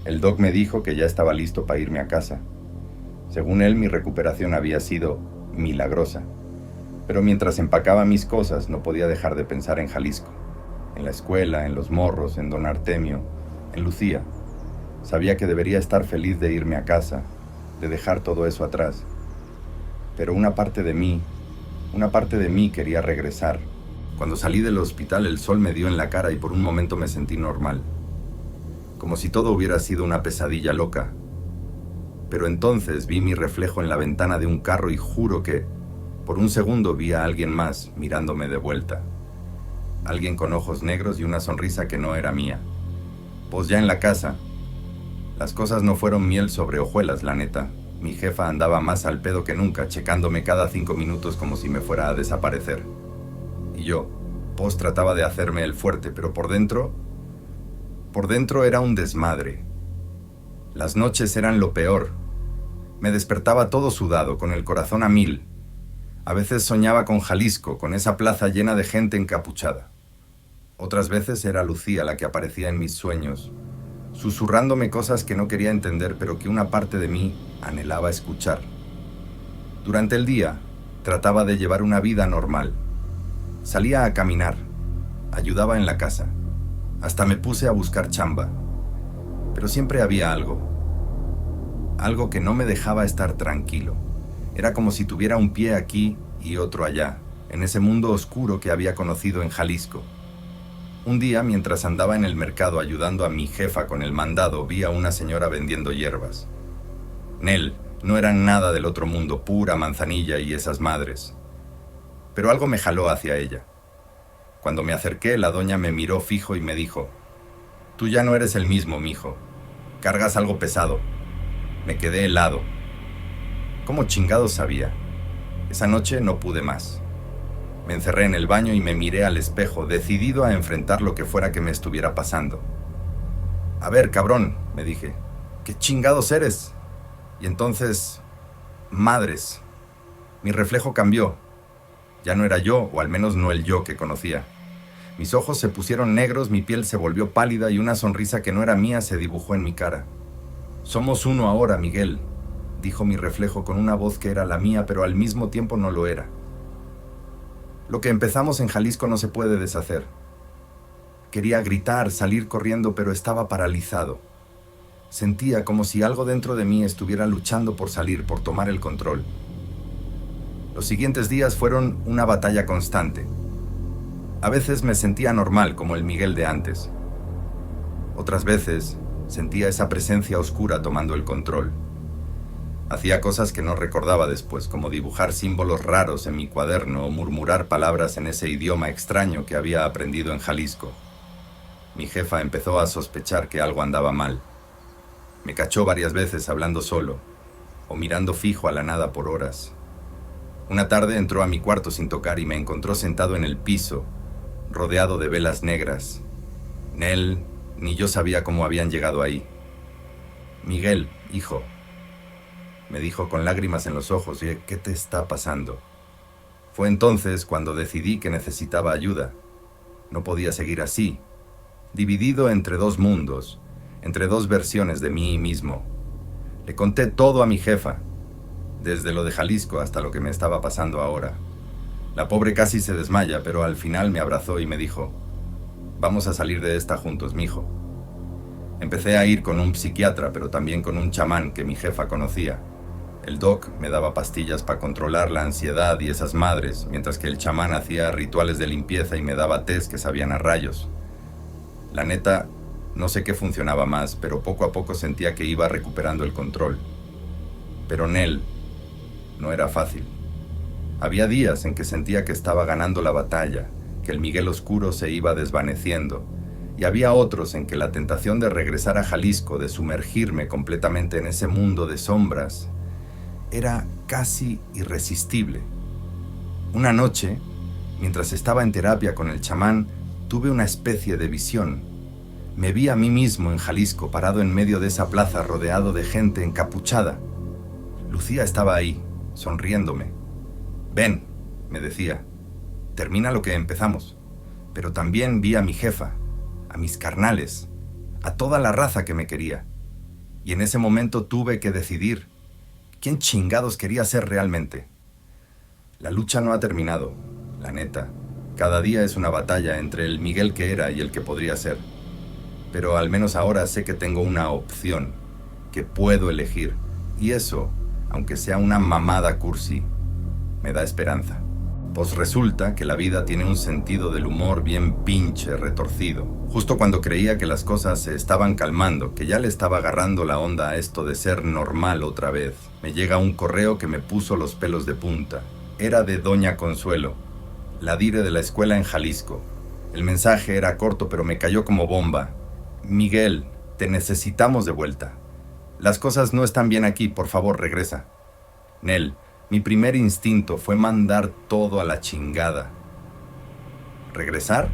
El doc me dijo que ya estaba listo para irme a casa. Según él, mi recuperación había sido milagrosa. Pero mientras empacaba mis cosas, no podía dejar de pensar en Jalisco. En la escuela, en los morros, en don Artemio, en Lucía. Sabía que debería estar feliz de irme a casa, de dejar todo eso atrás. Pero una parte de mí quería regresar. Cuando salí del hospital, el sol me dio en la cara y por un momento me sentí normal. Como si todo hubiera sido una pesadilla loca. Pero entonces vi mi reflejo en la ventana de un carro y juro que, por un segundo, vi a alguien más mirándome de vuelta. Alguien con ojos negros y una sonrisa que no era mía. Pues ya en la casa, las cosas no fueron miel sobre hojuelas, la neta. Mi jefa andaba más al pedo que nunca, checándome cada 5 minutos como si me fuera a desaparecer. Y yo, pues trataba de hacerme el fuerte, pero por dentro era un desmadre. Las noches eran lo peor. Me despertaba todo sudado, con el corazón a 1000. A veces soñaba con Jalisco, con esa plaza llena de gente encapuchada. Otras veces era Lucía la que aparecía en mis sueños, susurrándome cosas que no quería entender, pero que una parte de mí anhelaba escuchar. Durante el día, trataba de llevar una vida normal. Salía a caminar, ayudaba en la casa, hasta me puse a buscar chamba. Pero siempre había algo que no me dejaba estar tranquilo. Era como si tuviera un pie aquí y otro allá, en ese mundo oscuro que había conocido en Jalisco. Un día, mientras andaba en el mercado ayudando a mi jefa con el mandado, vi a una señora vendiendo hierbas. Nel, no eran nada del otro mundo, pura manzanilla y esas madres. Pero algo me jaló hacia ella. Cuando me acerqué, la doña me miró fijo y me dijo: «Tú ya no eres el mismo, mijo. Cargas algo pesado». Me quedé helado. ¿Cómo chingados sabía? Esa noche no pude más. Me encerré en el baño y me miré al espejo, decidido a enfrentar lo que fuera que me estuviera pasando. A ver, cabrón, me dije, ¿qué chingados eres? Y entonces, madres, mi reflejo cambió. Ya no era yo, o al menos no el yo que conocía. Mis ojos se pusieron negros, mi piel se volvió pálida y una sonrisa que no era mía se dibujó en mi cara. Somos uno ahora, Miguel, dijo mi reflejo con una voz que era la mía, pero al mismo tiempo no lo era. Lo que empezamos en Jalisco no se puede deshacer. Quería gritar, salir corriendo, pero estaba paralizado. Sentía como si algo dentro de mí estuviera luchando por salir, por tomar el control. Los siguientes días fueron una batalla constante. A veces me sentía normal, como el Miguel de antes. Otras veces sentía esa presencia oscura tomando el control. Hacía cosas que no recordaba después, como dibujar símbolos raros en mi cuaderno o murmurar palabras en ese idioma extraño que había aprendido en Jalisco. Mi jefa empezó a sospechar que algo andaba mal. Me cachó varias veces hablando solo, o mirando fijo a la nada por horas. Una tarde entró a mi cuarto sin tocar y me encontró sentado en el piso, rodeado de velas negras. Ni él ni yo sabía cómo habían llegado ahí. Miguel, hijo, me dijo con lágrimas en los ojos, ¿qué te está pasando? Fue entonces cuando decidí que necesitaba ayuda. No podía seguir así, dividido entre dos mundos, entre dos versiones de mí mismo. Le conté todo a mi jefa, desde lo de Jalisco hasta lo que me estaba pasando ahora. La pobre casi se desmaya, pero al final me abrazó y me dijo, vamos a salir de esta juntos, mijo. Empecé a ir con un psiquiatra, pero también con un chamán que mi jefa conocía. El doc me daba pastillas para controlar la ansiedad y esas madres, mientras que el chamán hacía rituales de limpieza y me daba tés que sabían a rayos. La neta, no sé qué funcionaba más, pero poco a poco sentía que iba recuperando el control. Pero Nel no era fácil. Había días en que sentía que estaba ganando la batalla, que el Miguel oscuro se iba desvaneciendo, y había otros en que la tentación de regresar a Jalisco, de sumergirme completamente en ese mundo de sombras, era casi irresistible. Una noche, mientras estaba en terapia con el chamán, tuve una especie de visión. Me vi a mí mismo en Jalisco, parado en medio de esa plaza, rodeado de gente encapuchada. Lucía estaba ahí, sonriéndome. Ven, me decía, termina lo que empezamos. Pero también vi a mi jefa, a mis carnales, a toda la raza que me quería. Y en ese momento tuve que decidir quién chingados quería ser realmente. La lucha no ha terminado, la neta. Cada día es una batalla entre el Miguel que era y el que podría ser. Pero al menos ahora sé que tengo una opción, que puedo elegir. Y eso, aunque sea una mamada cursi, me da esperanza. Pues resulta que la vida tiene un sentido del humor bien pinche retorcido. Justo cuando creía que las cosas se estaban calmando, que ya le estaba agarrando la onda a esto de ser normal otra vez, me llega un correo que me puso los pelos de punta. Era de Doña Consuelo, la dire de la escuela en Jalisco. El mensaje era corto, pero me cayó como bomba. Miguel, te necesitamos de vuelta. Las cosas no están bien aquí, por favor, regresa. Nel, mi primer instinto fue mandar todo a la chingada. ¿Regresar?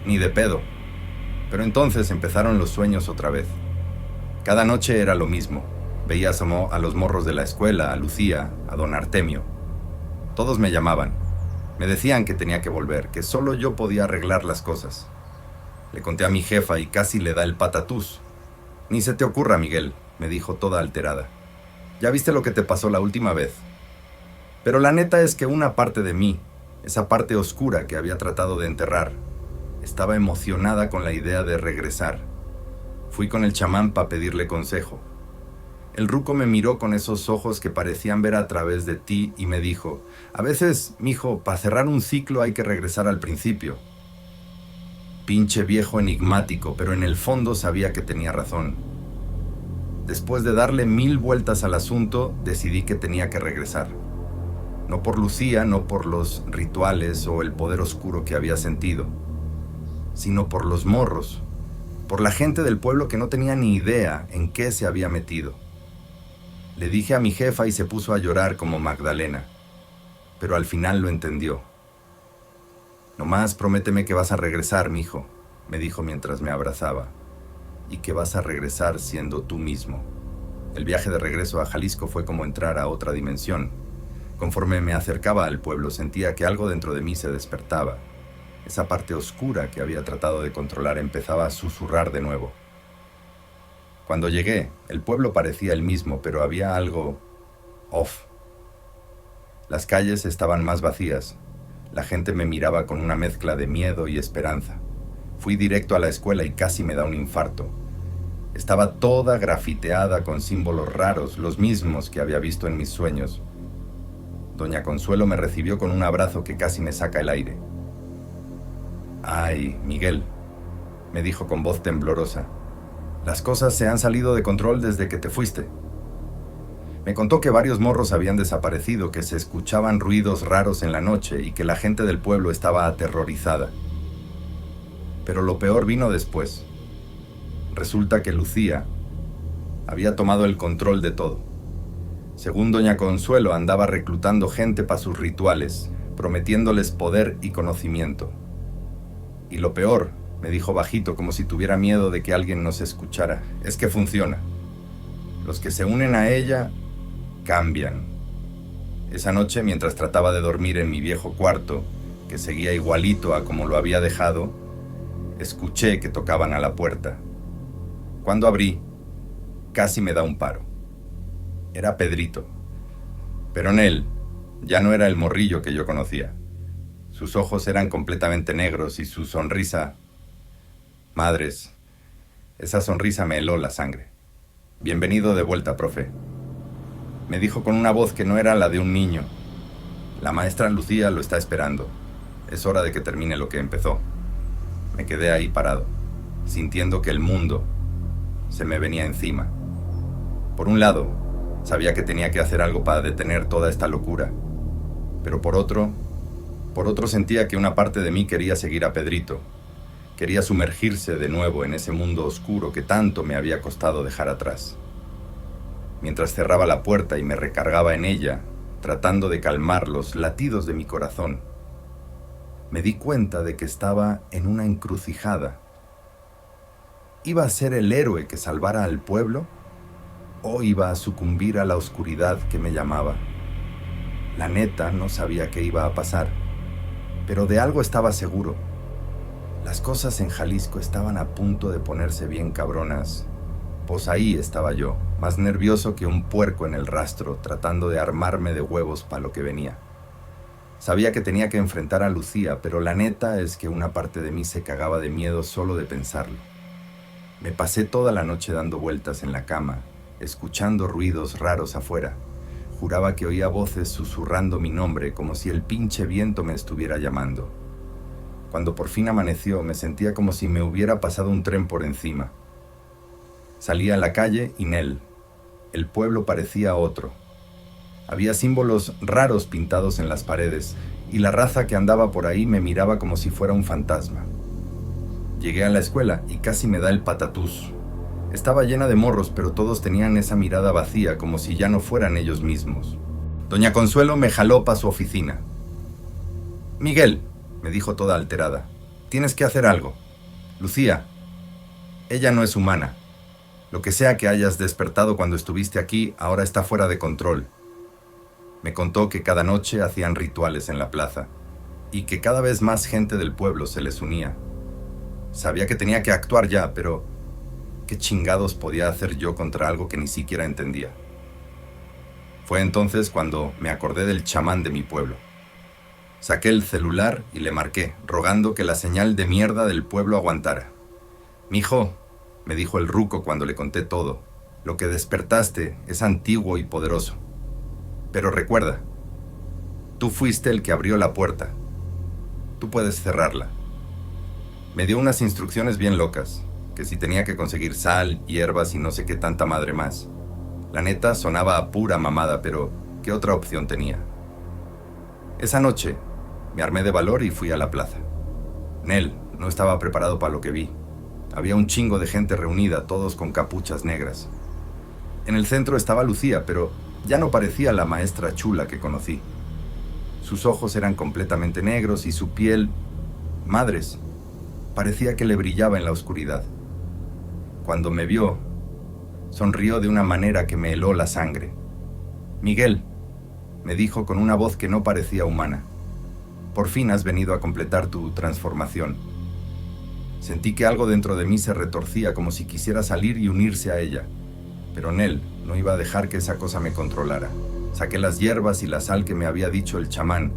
Ni de pedo. Pero entonces empezaron los sueños otra vez. Cada noche era lo mismo. Veía a los morros de la escuela, a Lucía, a don Artemio. Todos me llamaban. Me decían que tenía que volver, que solo yo podía arreglar las cosas. Le conté a mi jefa y casi le da el patatús. Ni se te ocurra, Miguel, me dijo toda alterada. Ya viste lo que te pasó la última vez. Pero la neta es que una parte de mí, esa parte oscura que había tratado de enterrar, estaba emocionada con la idea de regresar. Fui con el chamán para pedirle consejo. El ruco me miró con esos ojos que parecían ver a través de ti y me dijo, a veces, mijo, para cerrar un ciclo hay que regresar al principio. Pinche viejo enigmático, pero en el fondo sabía que tenía razón. Después de darle 1000 vueltas al asunto, decidí que tenía que regresar. No por Lucía, no por los rituales o el poder oscuro que había sentido, sino por los morros, por la gente del pueblo que no tenía ni idea en qué se había metido. Le dije a mi jefa y se puso a llorar como Magdalena, pero al final lo entendió. «Nomás prométeme que vas a regresar, mijo», me dijo mientras me abrazaba, «y que vas a regresar siendo tú mismo». El viaje de regreso a Jalisco fue como entrar a otra dimensión. Conforme me acercaba al pueblo, sentía que algo dentro de mí se despertaba. Esa parte oscura que había tratado de controlar empezaba a susurrar de nuevo. Cuando llegué, el pueblo parecía el mismo, pero había algo off. Las calles estaban más vacías. La gente me miraba con una mezcla de miedo y esperanza. Fui directo a la escuela y casi me da un infarto. Estaba toda grafiteada con símbolos raros, los mismos que había visto en mis sueños. Doña Consuelo me recibió con un abrazo que casi me saca el aire. «Ay, Miguel», me dijo con voz temblorosa, «las cosas se han salido de control desde que te fuiste». Me contó que varios morros habían desaparecido, que se escuchaban ruidos raros en la noche y que la gente del pueblo estaba aterrorizada. Pero lo peor vino después. Resulta que Lucía había tomado el control de todo. Según doña Consuelo, andaba reclutando gente para sus rituales, prometiéndoles poder y conocimiento. Y lo peor, me dijo bajito, como si tuviera miedo de que alguien nos escuchara, es que funciona. Los que se unen a ella cambian. Esa noche, mientras trataba de dormir en mi viejo cuarto, que seguía igualito a como lo había dejado, escuché que tocaban a la puerta. Cuando abrí, casi me da un paro. Era Pedrito. Pero en él ya no era el morrillo que yo conocía. Sus ojos eran completamente negros y su sonrisa... Madres, esa sonrisa me heló la sangre. «Bienvenido de vuelta, profe», me dijo con una voz que no era la de un niño. «La maestra Lucía lo está esperando. Es hora de que termine lo que empezó». Me quedé ahí parado, sintiendo que el mundo se me venía encima. Por un lado, sabía que tenía que hacer algo para detener toda esta locura. Pero por otro sentía que una parte de mí quería seguir a Pedrito. Quería sumergirse de nuevo en ese mundo oscuro que tanto me había costado dejar atrás. Mientras cerraba la puerta y me recargaba en ella, tratando de calmar los latidos de mi corazón, me di cuenta de que estaba en una encrucijada. ¿Iba a ser el héroe que salvara al pueblo? ¿O iba a sucumbir a la oscuridad que me llamaba? La neta, no sabía qué iba a pasar, pero de algo estaba seguro. Las cosas en Jalisco estaban a punto de ponerse bien cabronas. Pues ahí estaba yo, más nervioso que un puerco en el rastro, tratando de armarme de huevos para lo que venía. Sabía que tenía que enfrentar a Lucía, pero la neta es que una parte de mí se cagaba de miedo solo de pensarlo. Me pasé toda la noche dando vueltas en la cama, escuchando ruidos raros afuera. Juraba que oía voces susurrando mi nombre, como si el pinche viento me estuviera llamando. Cuando por fin amaneció, me sentía como si me hubiera pasado un tren por encima. Salí a la calle y Nel. El pueblo parecía otro. Había símbolos raros pintados en las paredes, y la raza que andaba por ahí me miraba como si fuera un fantasma. Llegué a la escuela y casi me da el patatús. Estaba llena de morros, pero todos tenían esa mirada vacía, como si ya no fueran ellos mismos. Doña Consuelo me jaló para su oficina. «Miguel», me dijo toda alterada, «tienes que hacer algo. Lucía, ella no es humana. Lo que sea que hayas despertado cuando estuviste aquí, ahora está fuera de control». Me contó que cada noche hacían rituales en la plaza, y que cada vez más gente del pueblo se les unía. Sabía que tenía que actuar ya, pero ¿qué chingados podía hacer yo contra algo que ni siquiera entendía? Fue entonces cuando me acordé del chamán de mi pueblo. Saqué el celular y le marqué, rogando que la señal de mierda del pueblo aguantara. «Mijo», me dijo el ruco cuando le conté todo, «lo que despertaste es antiguo y poderoso. Pero recuerda, tú fuiste el que abrió la puerta. Tú puedes cerrarla». Me dio unas instrucciones bien locas, que si tenía que conseguir sal, hierbas y no sé qué tanta madre más. La neta sonaba a pura mamada, pero ¿qué otra opción tenía? Esa noche me armé de valor y fui a la plaza. Nel no estaba preparado para lo que vi. Había un chingo de gente reunida, todos con capuchas negras. En el centro estaba Lucía, pero ya no parecía la maestra chula que conocí. Sus ojos eran completamente negros y su piel, madres, parecía que le brillaba en la oscuridad. Cuando me vio, sonrió de una manera que me heló la sangre. «Miguel», me dijo con una voz que no parecía humana, «por fin has venido a completar tu transformación». Sentí que algo dentro de mí se retorcía como si quisiera salir y unirse a ella, pero Nel no iba a dejar que esa cosa me controlara. Saqué las hierbas y la sal que me había dicho el chamán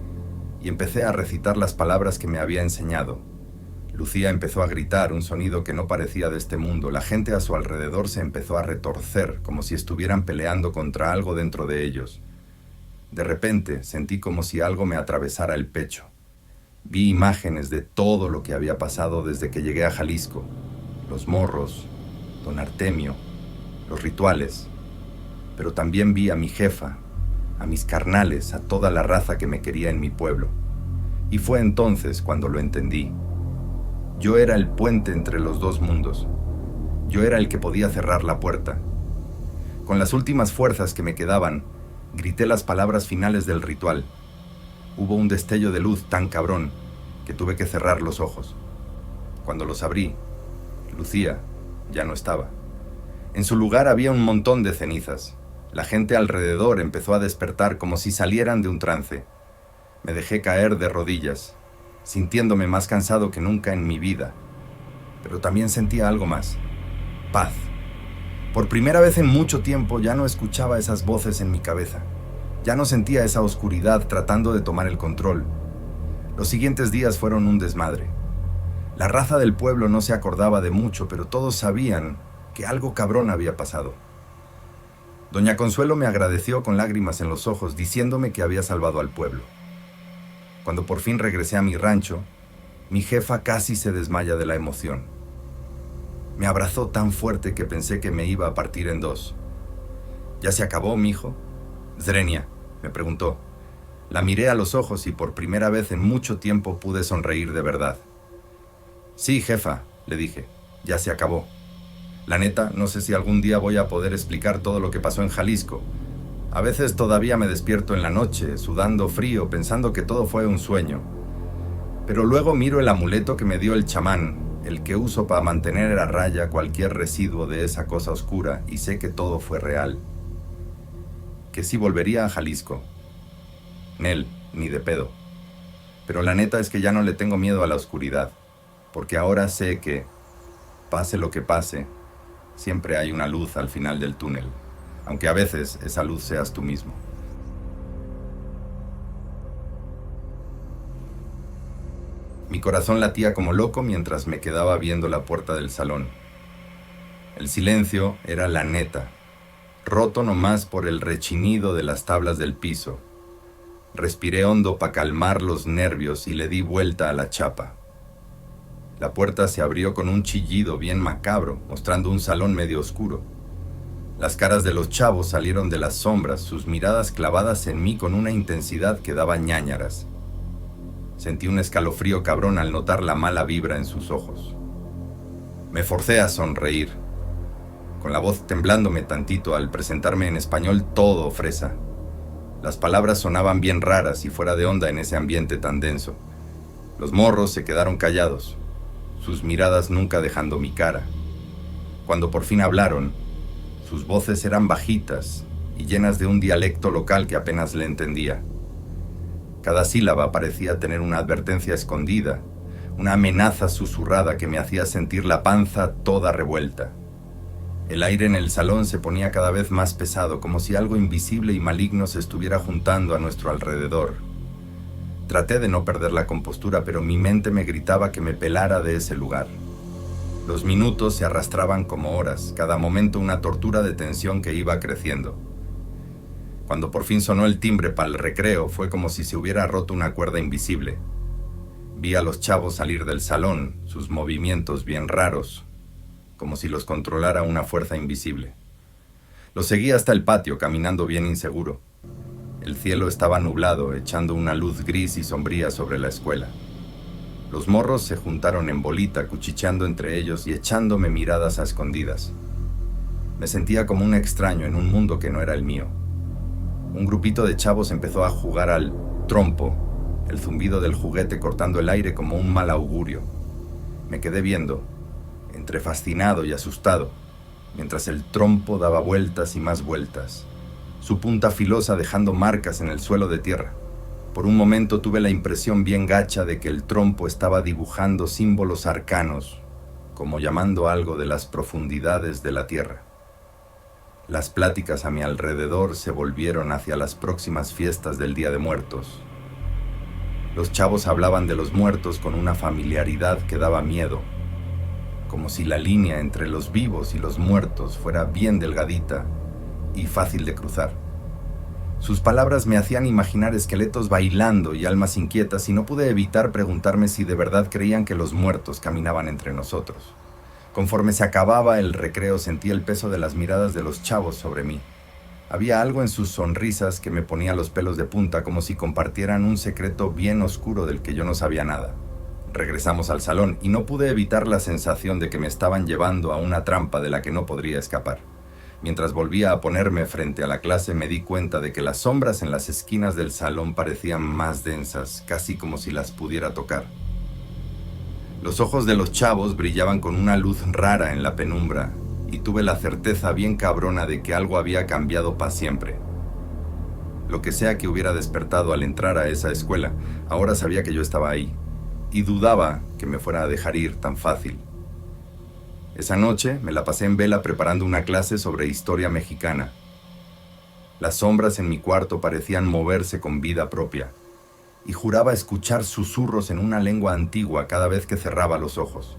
y empecé a recitar las palabras que me había enseñado. Lucía empezó a gritar, un sonido que no parecía de este mundo. La gente a su alrededor se empezó a retorcer, como si estuvieran peleando contra algo dentro de ellos. De repente sentí como si algo me atravesara el pecho. Vi imágenes de todo lo que había pasado desde que llegué a Jalisco. Los morros, don Artemio, los rituales. Pero también vi a mi jefa, a mis carnales, a toda la raza que me quería en mi pueblo. Y fue entonces cuando lo entendí. Yo era el puente entre los dos mundos. Yo era el que podía cerrar la puerta. Con las últimas fuerzas que me quedaban, grité las palabras finales del ritual. Hubo un destello de luz tan cabrón que tuve que cerrar los ojos. Cuando los abrí, Lucía ya no estaba. En su lugar había un montón de cenizas. La gente alrededor empezó a despertar como si salieran de un trance. Me dejé caer de rodillas, sintiéndome más cansado que nunca en mi vida. Pero también sentía algo más: paz. Por primera vez en mucho tiempo ya no escuchaba esas voces en mi cabeza. Ya no sentía esa oscuridad tratando de tomar el control. Los siguientes días fueron un desmadre. La raza del pueblo no se acordaba de mucho, pero todos sabían que algo cabrón había pasado. Doña Consuelo me agradeció con lágrimas en los ojos, diciéndome que había salvado al pueblo. Cuando por fin regresé a mi rancho, mi jefa casi se desmaya de la emoción. Me abrazó tan fuerte que pensé que me iba a partir en dos. «¿Ya se acabó, mijo?» «Zrenia», me preguntó. La miré a los ojos y por primera vez en mucho tiempo pude sonreír de verdad. «Sí, jefa», le dije, «ya se acabó. La neta, no sé si algún día voy a poder explicar todo lo que pasó en Jalisco. A veces todavía me despierto en la noche, sudando frío, pensando que todo fue un sueño. Pero luego miro el amuleto que me dio el chamán, el que uso para mantener a raya cualquier residuo de esa cosa oscura, y sé que todo fue real. Que sí volvería a Jalisco. Nel, ni de pedo. Pero la neta es que ya no le tengo miedo a la oscuridad, porque ahora sé que, pase lo que pase, siempre hay una luz al final del túnel, aunque a veces esa luz seas tú mismo. Mi corazón latía como loco mientras me quedaba viendo la puerta del salón. El silencio era la neta, roto nomás por el rechinido de las tablas del piso. Respiré hondo para calmar los nervios y le di vuelta a la chapa. La puerta se abrió con un chillido bien macabro, mostrando un salón medio oscuro. Las caras de los chavos salieron de las sombras, sus miradas clavadas en mí con una intensidad que daba ñáñaras. Sentí un escalofrío cabrón al notar la mala vibra en sus ojos. Me forcé a sonreír, con la voz temblándome tantito al presentarme en español todo fresa. Las palabras sonaban bien raras y fuera de onda en ese ambiente tan denso. Los morros se quedaron callados, sus miradas nunca dejando mi cara. Cuando por fin hablaron, sus voces eran bajitas y llenas de un dialecto local que apenas le entendía. Cada sílaba parecía tener una advertencia escondida, una amenaza susurrada que me hacía sentir la panza toda revuelta. El aire en el salón se ponía cada vez más pesado, como si algo invisible y maligno se estuviera juntando a nuestro alrededor. Traté de no perder la compostura, pero mi mente me gritaba que me pelara de ese lugar. Los minutos se arrastraban como horas, cada momento una tortura de tensión que iba creciendo. Cuando por fin sonó el timbre para el recreo, fue como si se hubiera roto una cuerda invisible. Vi a los chavos salir del salón, sus movimientos bien raros, como si los controlara una fuerza invisible. Los seguí hasta el patio, caminando bien inseguro. El cielo estaba nublado, echando una luz gris y sombría sobre la escuela. Los morros se juntaron en bolita, cuchicheando entre ellos y echándome miradas a escondidas. Me sentía como un extraño en un mundo que no era el mío. Un grupito de chavos empezó a jugar al trompo, el zumbido del juguete cortando el aire como un mal augurio. Me quedé viendo, entre fascinado y asustado, mientras el trompo daba vueltas y más vueltas, su punta filosa dejando marcas en el suelo de tierra. Por un momento tuve la impresión bien gacha de que el trompo estaba dibujando símbolos arcanos, como llamando algo de las profundidades de la tierra. Las pláticas a mi alrededor se volvieron hacia las próximas fiestas del Día de Muertos. Los chavos hablaban de los muertos con una familiaridad que daba miedo, como si la línea entre los vivos y los muertos fuera bien delgadita y fácil de cruzar. Sus palabras me hacían imaginar esqueletos bailando y almas inquietas y no pude evitar preguntarme si de verdad creían que los muertos caminaban entre nosotros. Conforme se acababa el recreo sentí el peso de las miradas de los chavos sobre mí. Había algo en sus sonrisas que me ponía los pelos de punta, como si compartieran un secreto bien oscuro del que yo no sabía nada. Regresamos al salón y no pude evitar la sensación de que me estaban llevando a una trampa de la que no podría escapar. Mientras volvía a ponerme frente a la clase me di cuenta de que las sombras en las esquinas del salón parecían más densas, casi como si las pudiera tocar. Los ojos de los chavos brillaban con una luz rara en la penumbra y tuve la certeza bien cabrona de que algo había cambiado para siempre. Lo que sea que hubiera despertado al entrar a esa escuela, ahora sabía que yo estaba ahí y dudaba que me fuera a dejar ir tan fácil. Esa noche me la pasé en vela preparando una clase sobre historia mexicana. Las sombras en mi cuarto parecían moverse con vida propia, y juraba escuchar susurros en una lengua antigua cada vez que cerraba los ojos.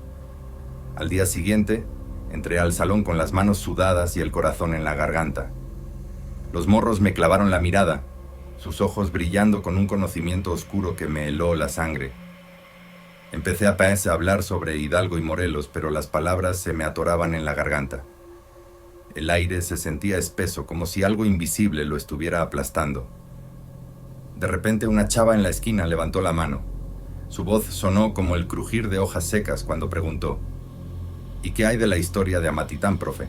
Al día siguiente, entré al salón con las manos sudadas y el corazón en la garganta. Los morros me clavaron la mirada, sus ojos brillando con un conocimiento oscuro que me heló la sangre. Empecé a hablar sobre Hidalgo y Morelos, pero las palabras se me atoraban en la garganta. El aire se sentía espeso, como si algo invisible lo estuviera aplastando. De repente una chava en la esquina levantó la mano. Su voz sonó como el crujir de hojas secas cuando preguntó: ¿Y qué hay de la historia de Amatitán, profe?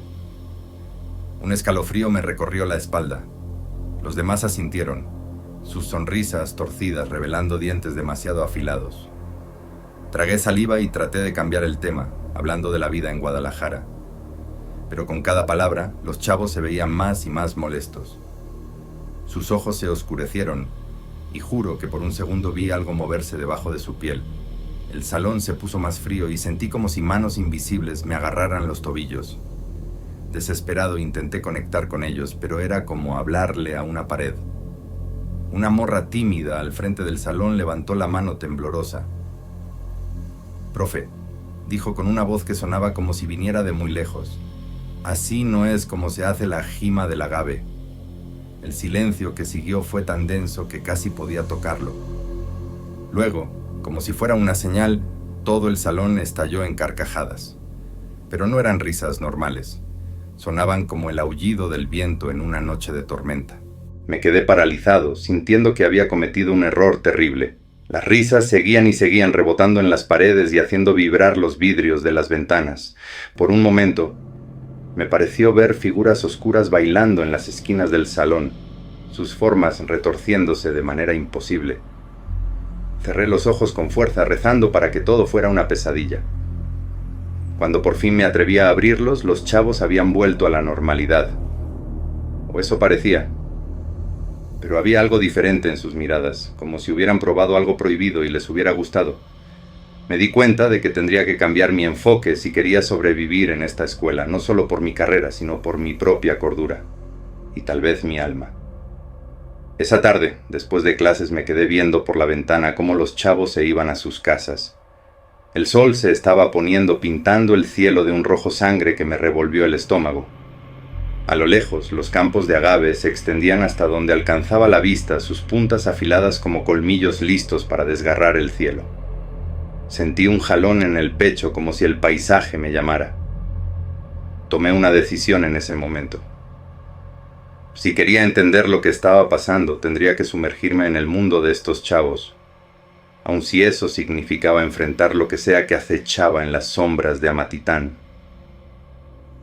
Un escalofrío me recorrió la espalda. Los demás asintieron, sus sonrisas torcidas revelando dientes demasiado afilados. Tragué saliva y traté de cambiar el tema, hablando de la vida en Guadalajara. Pero con cada palabra, los chavos se veían más y más molestos. Sus ojos se oscurecieron, y juro que por un segundo vi algo moverse debajo de su piel. El salón se puso más frío y sentí como si manos invisibles me agarraran los tobillos. Desesperado intenté conectar con ellos, pero era como hablarle a una pared. Una morra tímida al frente del salón levantó la mano temblorosa. «Profe», dijo con una voz que sonaba como si viniera de muy lejos, «así no es como se hace la jima del agave». El silencio que siguió fue tan denso que casi podía tocarlo. Luego, como si fuera una señal, todo el salón estalló en carcajadas. Pero no eran risas normales. Sonaban como el aullido del viento en una noche de tormenta. Me quedé paralizado, sintiendo que había cometido un error terrible. Las risas seguían y seguían rebotando en las paredes y haciendo vibrar los vidrios de las ventanas. Por un momento, me pareció ver figuras oscuras bailando en las esquinas del salón, sus formas retorciéndose de manera imposible. Cerré los ojos con fuerza, rezando para que todo fuera una pesadilla. Cuando por fin me atreví a abrirlos, los chavos habían vuelto a la normalidad. O eso parecía. Pero había algo diferente en sus miradas, como si hubieran probado algo prohibido y les hubiera gustado. Me di cuenta de que tendría que cambiar mi enfoque si quería sobrevivir en esta escuela, no solo por mi carrera, sino por mi propia cordura, y tal vez mi alma. Esa tarde, después de clases, me quedé viendo por la ventana cómo los chavos se iban a sus casas. El sol se estaba poniendo, pintando el cielo de un rojo sangre que me revolvió el estómago. A lo lejos, los campos de agave se extendían hasta donde alcanzaba la vista, sus puntas afiladas como colmillos listos para desgarrar el cielo. Sentí un jalón en el pecho como si el paisaje me llamara. Tomé una decisión en ese momento. Si quería entender lo que estaba pasando, tendría que sumergirme en el mundo de estos chavos, aun si eso significaba enfrentar lo que sea que acechaba en las sombras de Amatitán.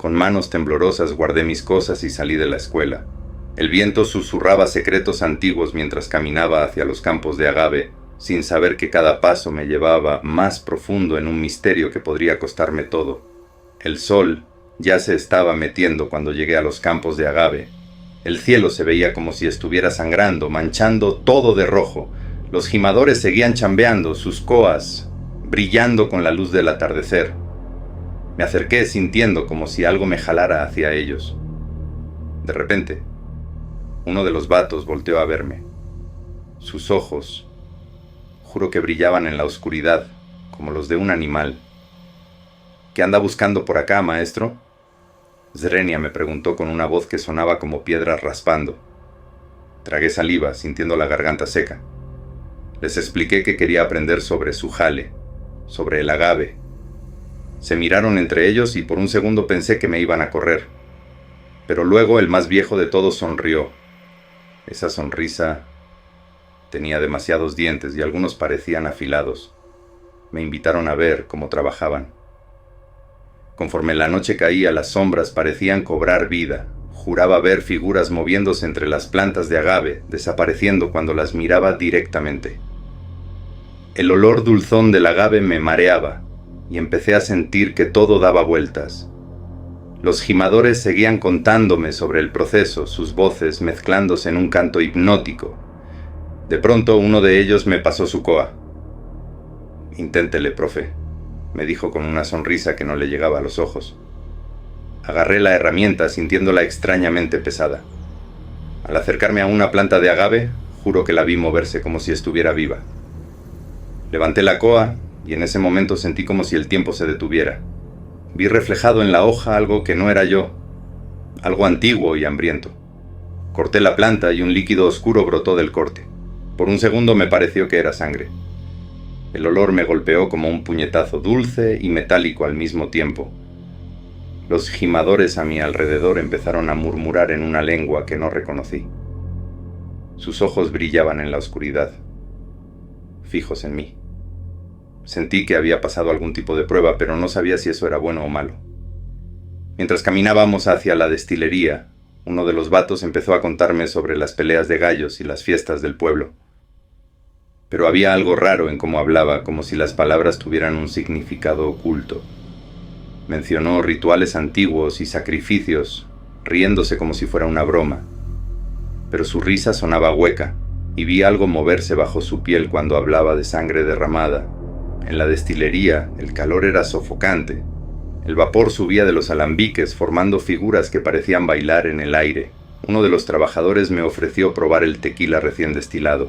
Con manos temblorosas guardé mis cosas y salí de la escuela. El viento susurraba secretos antiguos mientras caminaba hacia los campos de agave, sin saber que cada paso me llevaba más profundo en un misterio que podría costarme todo. El sol ya se estaba metiendo cuando llegué a los campos de agave. El cielo se veía como si estuviera sangrando, manchando todo de rojo. Los gimadores seguían chambeando, sus coas brillando con la luz del atardecer. Me acerqué sintiendo como si algo me jalara hacia ellos. De repente, uno de los vatos volteó a verme. Sus ojos, juro que brillaban en la oscuridad, como los de un animal. ¿Qué anda buscando por acá, maestro? Zrenia me preguntó con una voz que sonaba como piedras raspando. Tragué saliva, sintiendo la garganta seca. Les expliqué que quería aprender sobre su jale, sobre el agave. Se miraron entre ellos y por un segundo pensé que me iban a correr. Pero luego el más viejo de todos sonrió. Esa sonrisa tenía demasiados dientes y algunos parecían afilados. Me invitaron a ver cómo trabajaban. Conforme la noche caía, las sombras parecían cobrar vida. Juraba ver figuras moviéndose entre las plantas de agave, desapareciendo cuando las miraba directamente. El olor dulzón del agave me mareaba, y empecé a sentir que todo daba vueltas. Los gimadores seguían contándome sobre el proceso, sus voces mezclándose en un canto hipnótico. De pronto uno de ellos me pasó su coa. «Inténtele, profe», me dijo con una sonrisa que no le llegaba a los ojos. Agarré la herramienta sintiéndola extrañamente pesada. Al acercarme a una planta de agave, juro que la vi moverse como si estuviera viva. Levanté la coa y en ese momento sentí como si el tiempo se detuviera. Vi reflejado en la hoja algo que no era yo, algo antiguo y hambriento. Corté la planta y un líquido oscuro brotó del corte. Por un segundo me pareció que era sangre. El olor me golpeó como un puñetazo dulce y metálico al mismo tiempo. Los gimadores a mi alrededor empezaron a murmurar en una lengua que no reconocí. Sus ojos brillaban en la oscuridad, fijos en mí. Sentí que había pasado algún tipo de prueba, pero no sabía si eso era bueno o malo. Mientras caminábamos hacia la destilería, uno de los vatos empezó a contarme sobre las peleas de gallos y las fiestas del pueblo. Pero había algo raro en cómo hablaba, como si las palabras tuvieran un significado oculto. Mencionó rituales antiguos y sacrificios, riéndose como si fuera una broma. Pero su risa sonaba hueca, y vi algo moverse bajo su piel cuando hablaba de sangre derramada. En la destilería, el calor era sofocante. El vapor subía de los alambiques, formando figuras que parecían bailar en el aire. Uno de los trabajadores me ofreció probar el tequila recién destilado.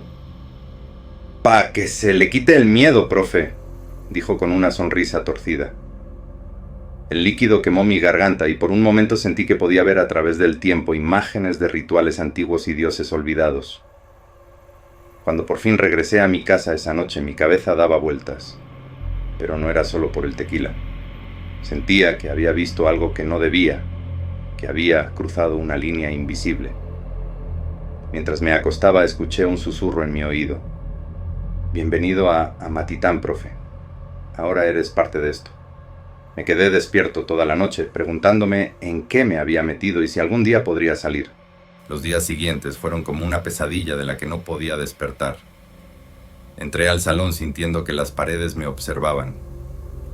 «Pa' que se le quite el miedo, profe», dijo con una sonrisa torcida. El líquido quemó mi garganta y por un momento sentí que podía ver a través del tiempo imágenes de rituales antiguos y dioses olvidados. Cuando por fin regresé a mi casa esa noche, mi cabeza daba vueltas. Pero no era solo por el tequila. Sentía que había visto algo que no debía, que había cruzado una línea invisible. Mientras me acostaba, escuché un susurro en mi oído. «Bienvenido a Amatitán, profe. Ahora eres parte de esto». Me quedé despierto toda la noche, preguntándome en qué me había metido y si algún día podría salir. Los días siguientes fueron como una pesadilla de la que no podía despertar. Entré al salón sintiendo que las paredes me observaban.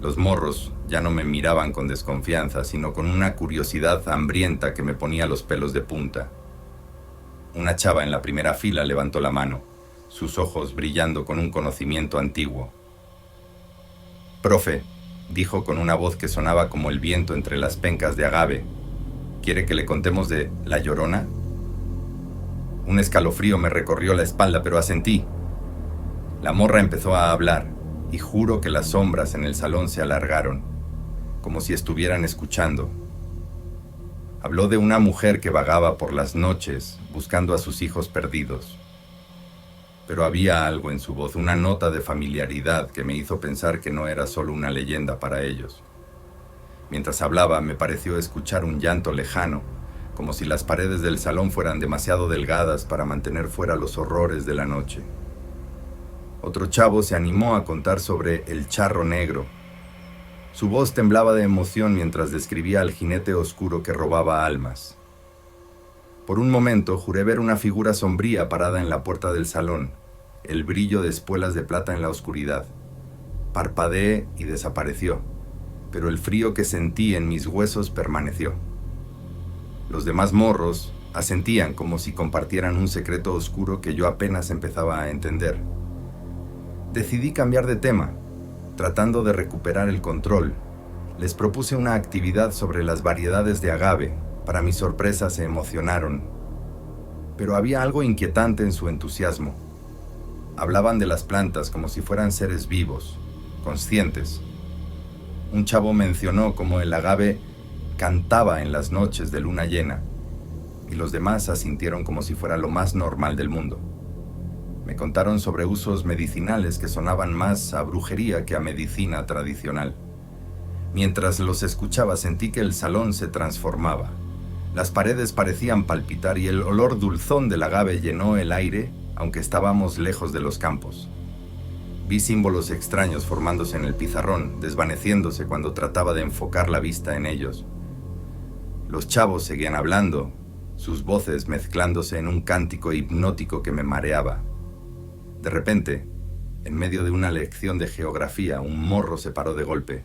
Los morros ya no me miraban con desconfianza, sino con una curiosidad hambrienta que me ponía los pelos de punta. Una chava en la primera fila levantó la mano, sus ojos brillando con un conocimiento antiguo. «Profe», dijo con una voz que sonaba como el viento entre las pencas de agave, «¿quiere que le contemos de La Llorona?» Un escalofrío me recorrió la espalda, pero asentí. La morra empezó a hablar, y juro que las sombras en el salón se alargaron, como si estuvieran escuchando. Habló de una mujer que vagaba por las noches buscando a sus hijos perdidos. Pero había algo en su voz, una nota de familiaridad que me hizo pensar que no era solo una leyenda para ellos. Mientras hablaba, me pareció escuchar un llanto lejano, como si las paredes del salón fueran demasiado delgadas para mantener fuera los horrores de la noche. Otro chavo se animó a contar sobre el charro negro, Su voz temblaba de emoción mientras describía al jinete oscuro que robaba almas. Por un momento juré ver una figura sombría parada en la puerta del salón, el brillo de espuelas de plata en la oscuridad. Parpadeé y desapareció, pero el frío que sentí en mis huesos permaneció. Los demás morros asentían como si compartieran un secreto oscuro que yo apenas empezaba a entender. Decidí cambiar de tema. Tratando de recuperar el control, les propuse una actividad sobre las variedades de agave. Para mi sorpresa se emocionaron. Pero había algo inquietante en su entusiasmo. Hablaban de las plantas como si fueran seres vivos, conscientes. Un chavo mencionó cómo el agave cantaba en las noches de luna llena, y los demás asintieron como si fuera lo más normal del mundo. Me contaron sobre usos medicinales que sonaban más a brujería que a medicina tradicional. Mientras los escuchaba sentí que el salón se transformaba. Las paredes parecían palpitar y el olor dulzón del agave llenó el aire, aunque estábamos lejos de los campos. Vi símbolos extraños formándose en el pizarrón, desvaneciéndose cuando trataba de enfocar la vista en ellos. Los chavos seguían hablando, sus voces mezclándose en un cántico hipnótico que me mareaba. De repente, en medio de una lección de geografía, un morro se paró de golpe.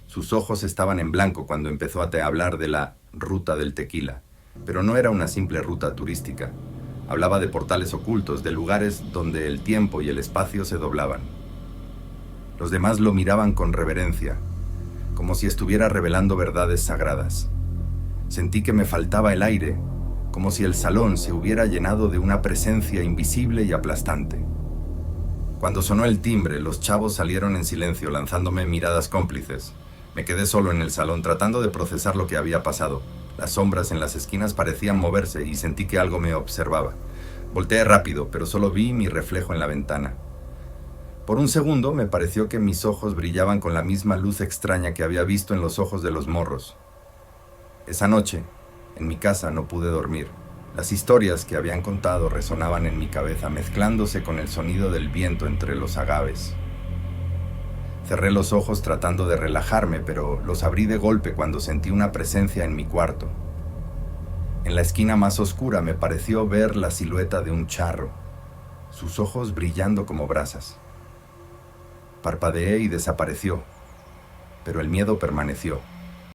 Sus ojos estaban en blanco cuando empezó a hablar de la ruta del tequila, pero no era una simple ruta turística. Hablaba de portales ocultos, de lugares donde el tiempo y el espacio se doblaban. Los demás lo miraban con reverencia, como si estuviera revelando verdades sagradas. Sentí que me faltaba el aire, como si el salón se hubiera llenado de una presencia invisible y aplastante. Cuando sonó el timbre, los chavos salieron en silencio, lanzándome miradas cómplices. Me quedé solo en el salón, tratando de procesar lo que había pasado. Las sombras en las esquinas parecían moverse y sentí que algo me observaba. Volteé rápido, pero solo vi mi reflejo en la ventana. Por un segundo me pareció que mis ojos brillaban con la misma luz extraña que había visto en los ojos de los morros. Esa noche, en mi casa, no pude dormir. Las historias que habían contado resonaban en mi cabeza, mezclándose con el sonido del viento entre los agaves. Cerré los ojos tratando de relajarme, pero los abrí de golpe cuando sentí una presencia en mi cuarto. En la esquina más oscura me pareció ver la silueta de un charro, sus ojos brillando como brasas. Parpadeé y desapareció, pero el miedo permaneció.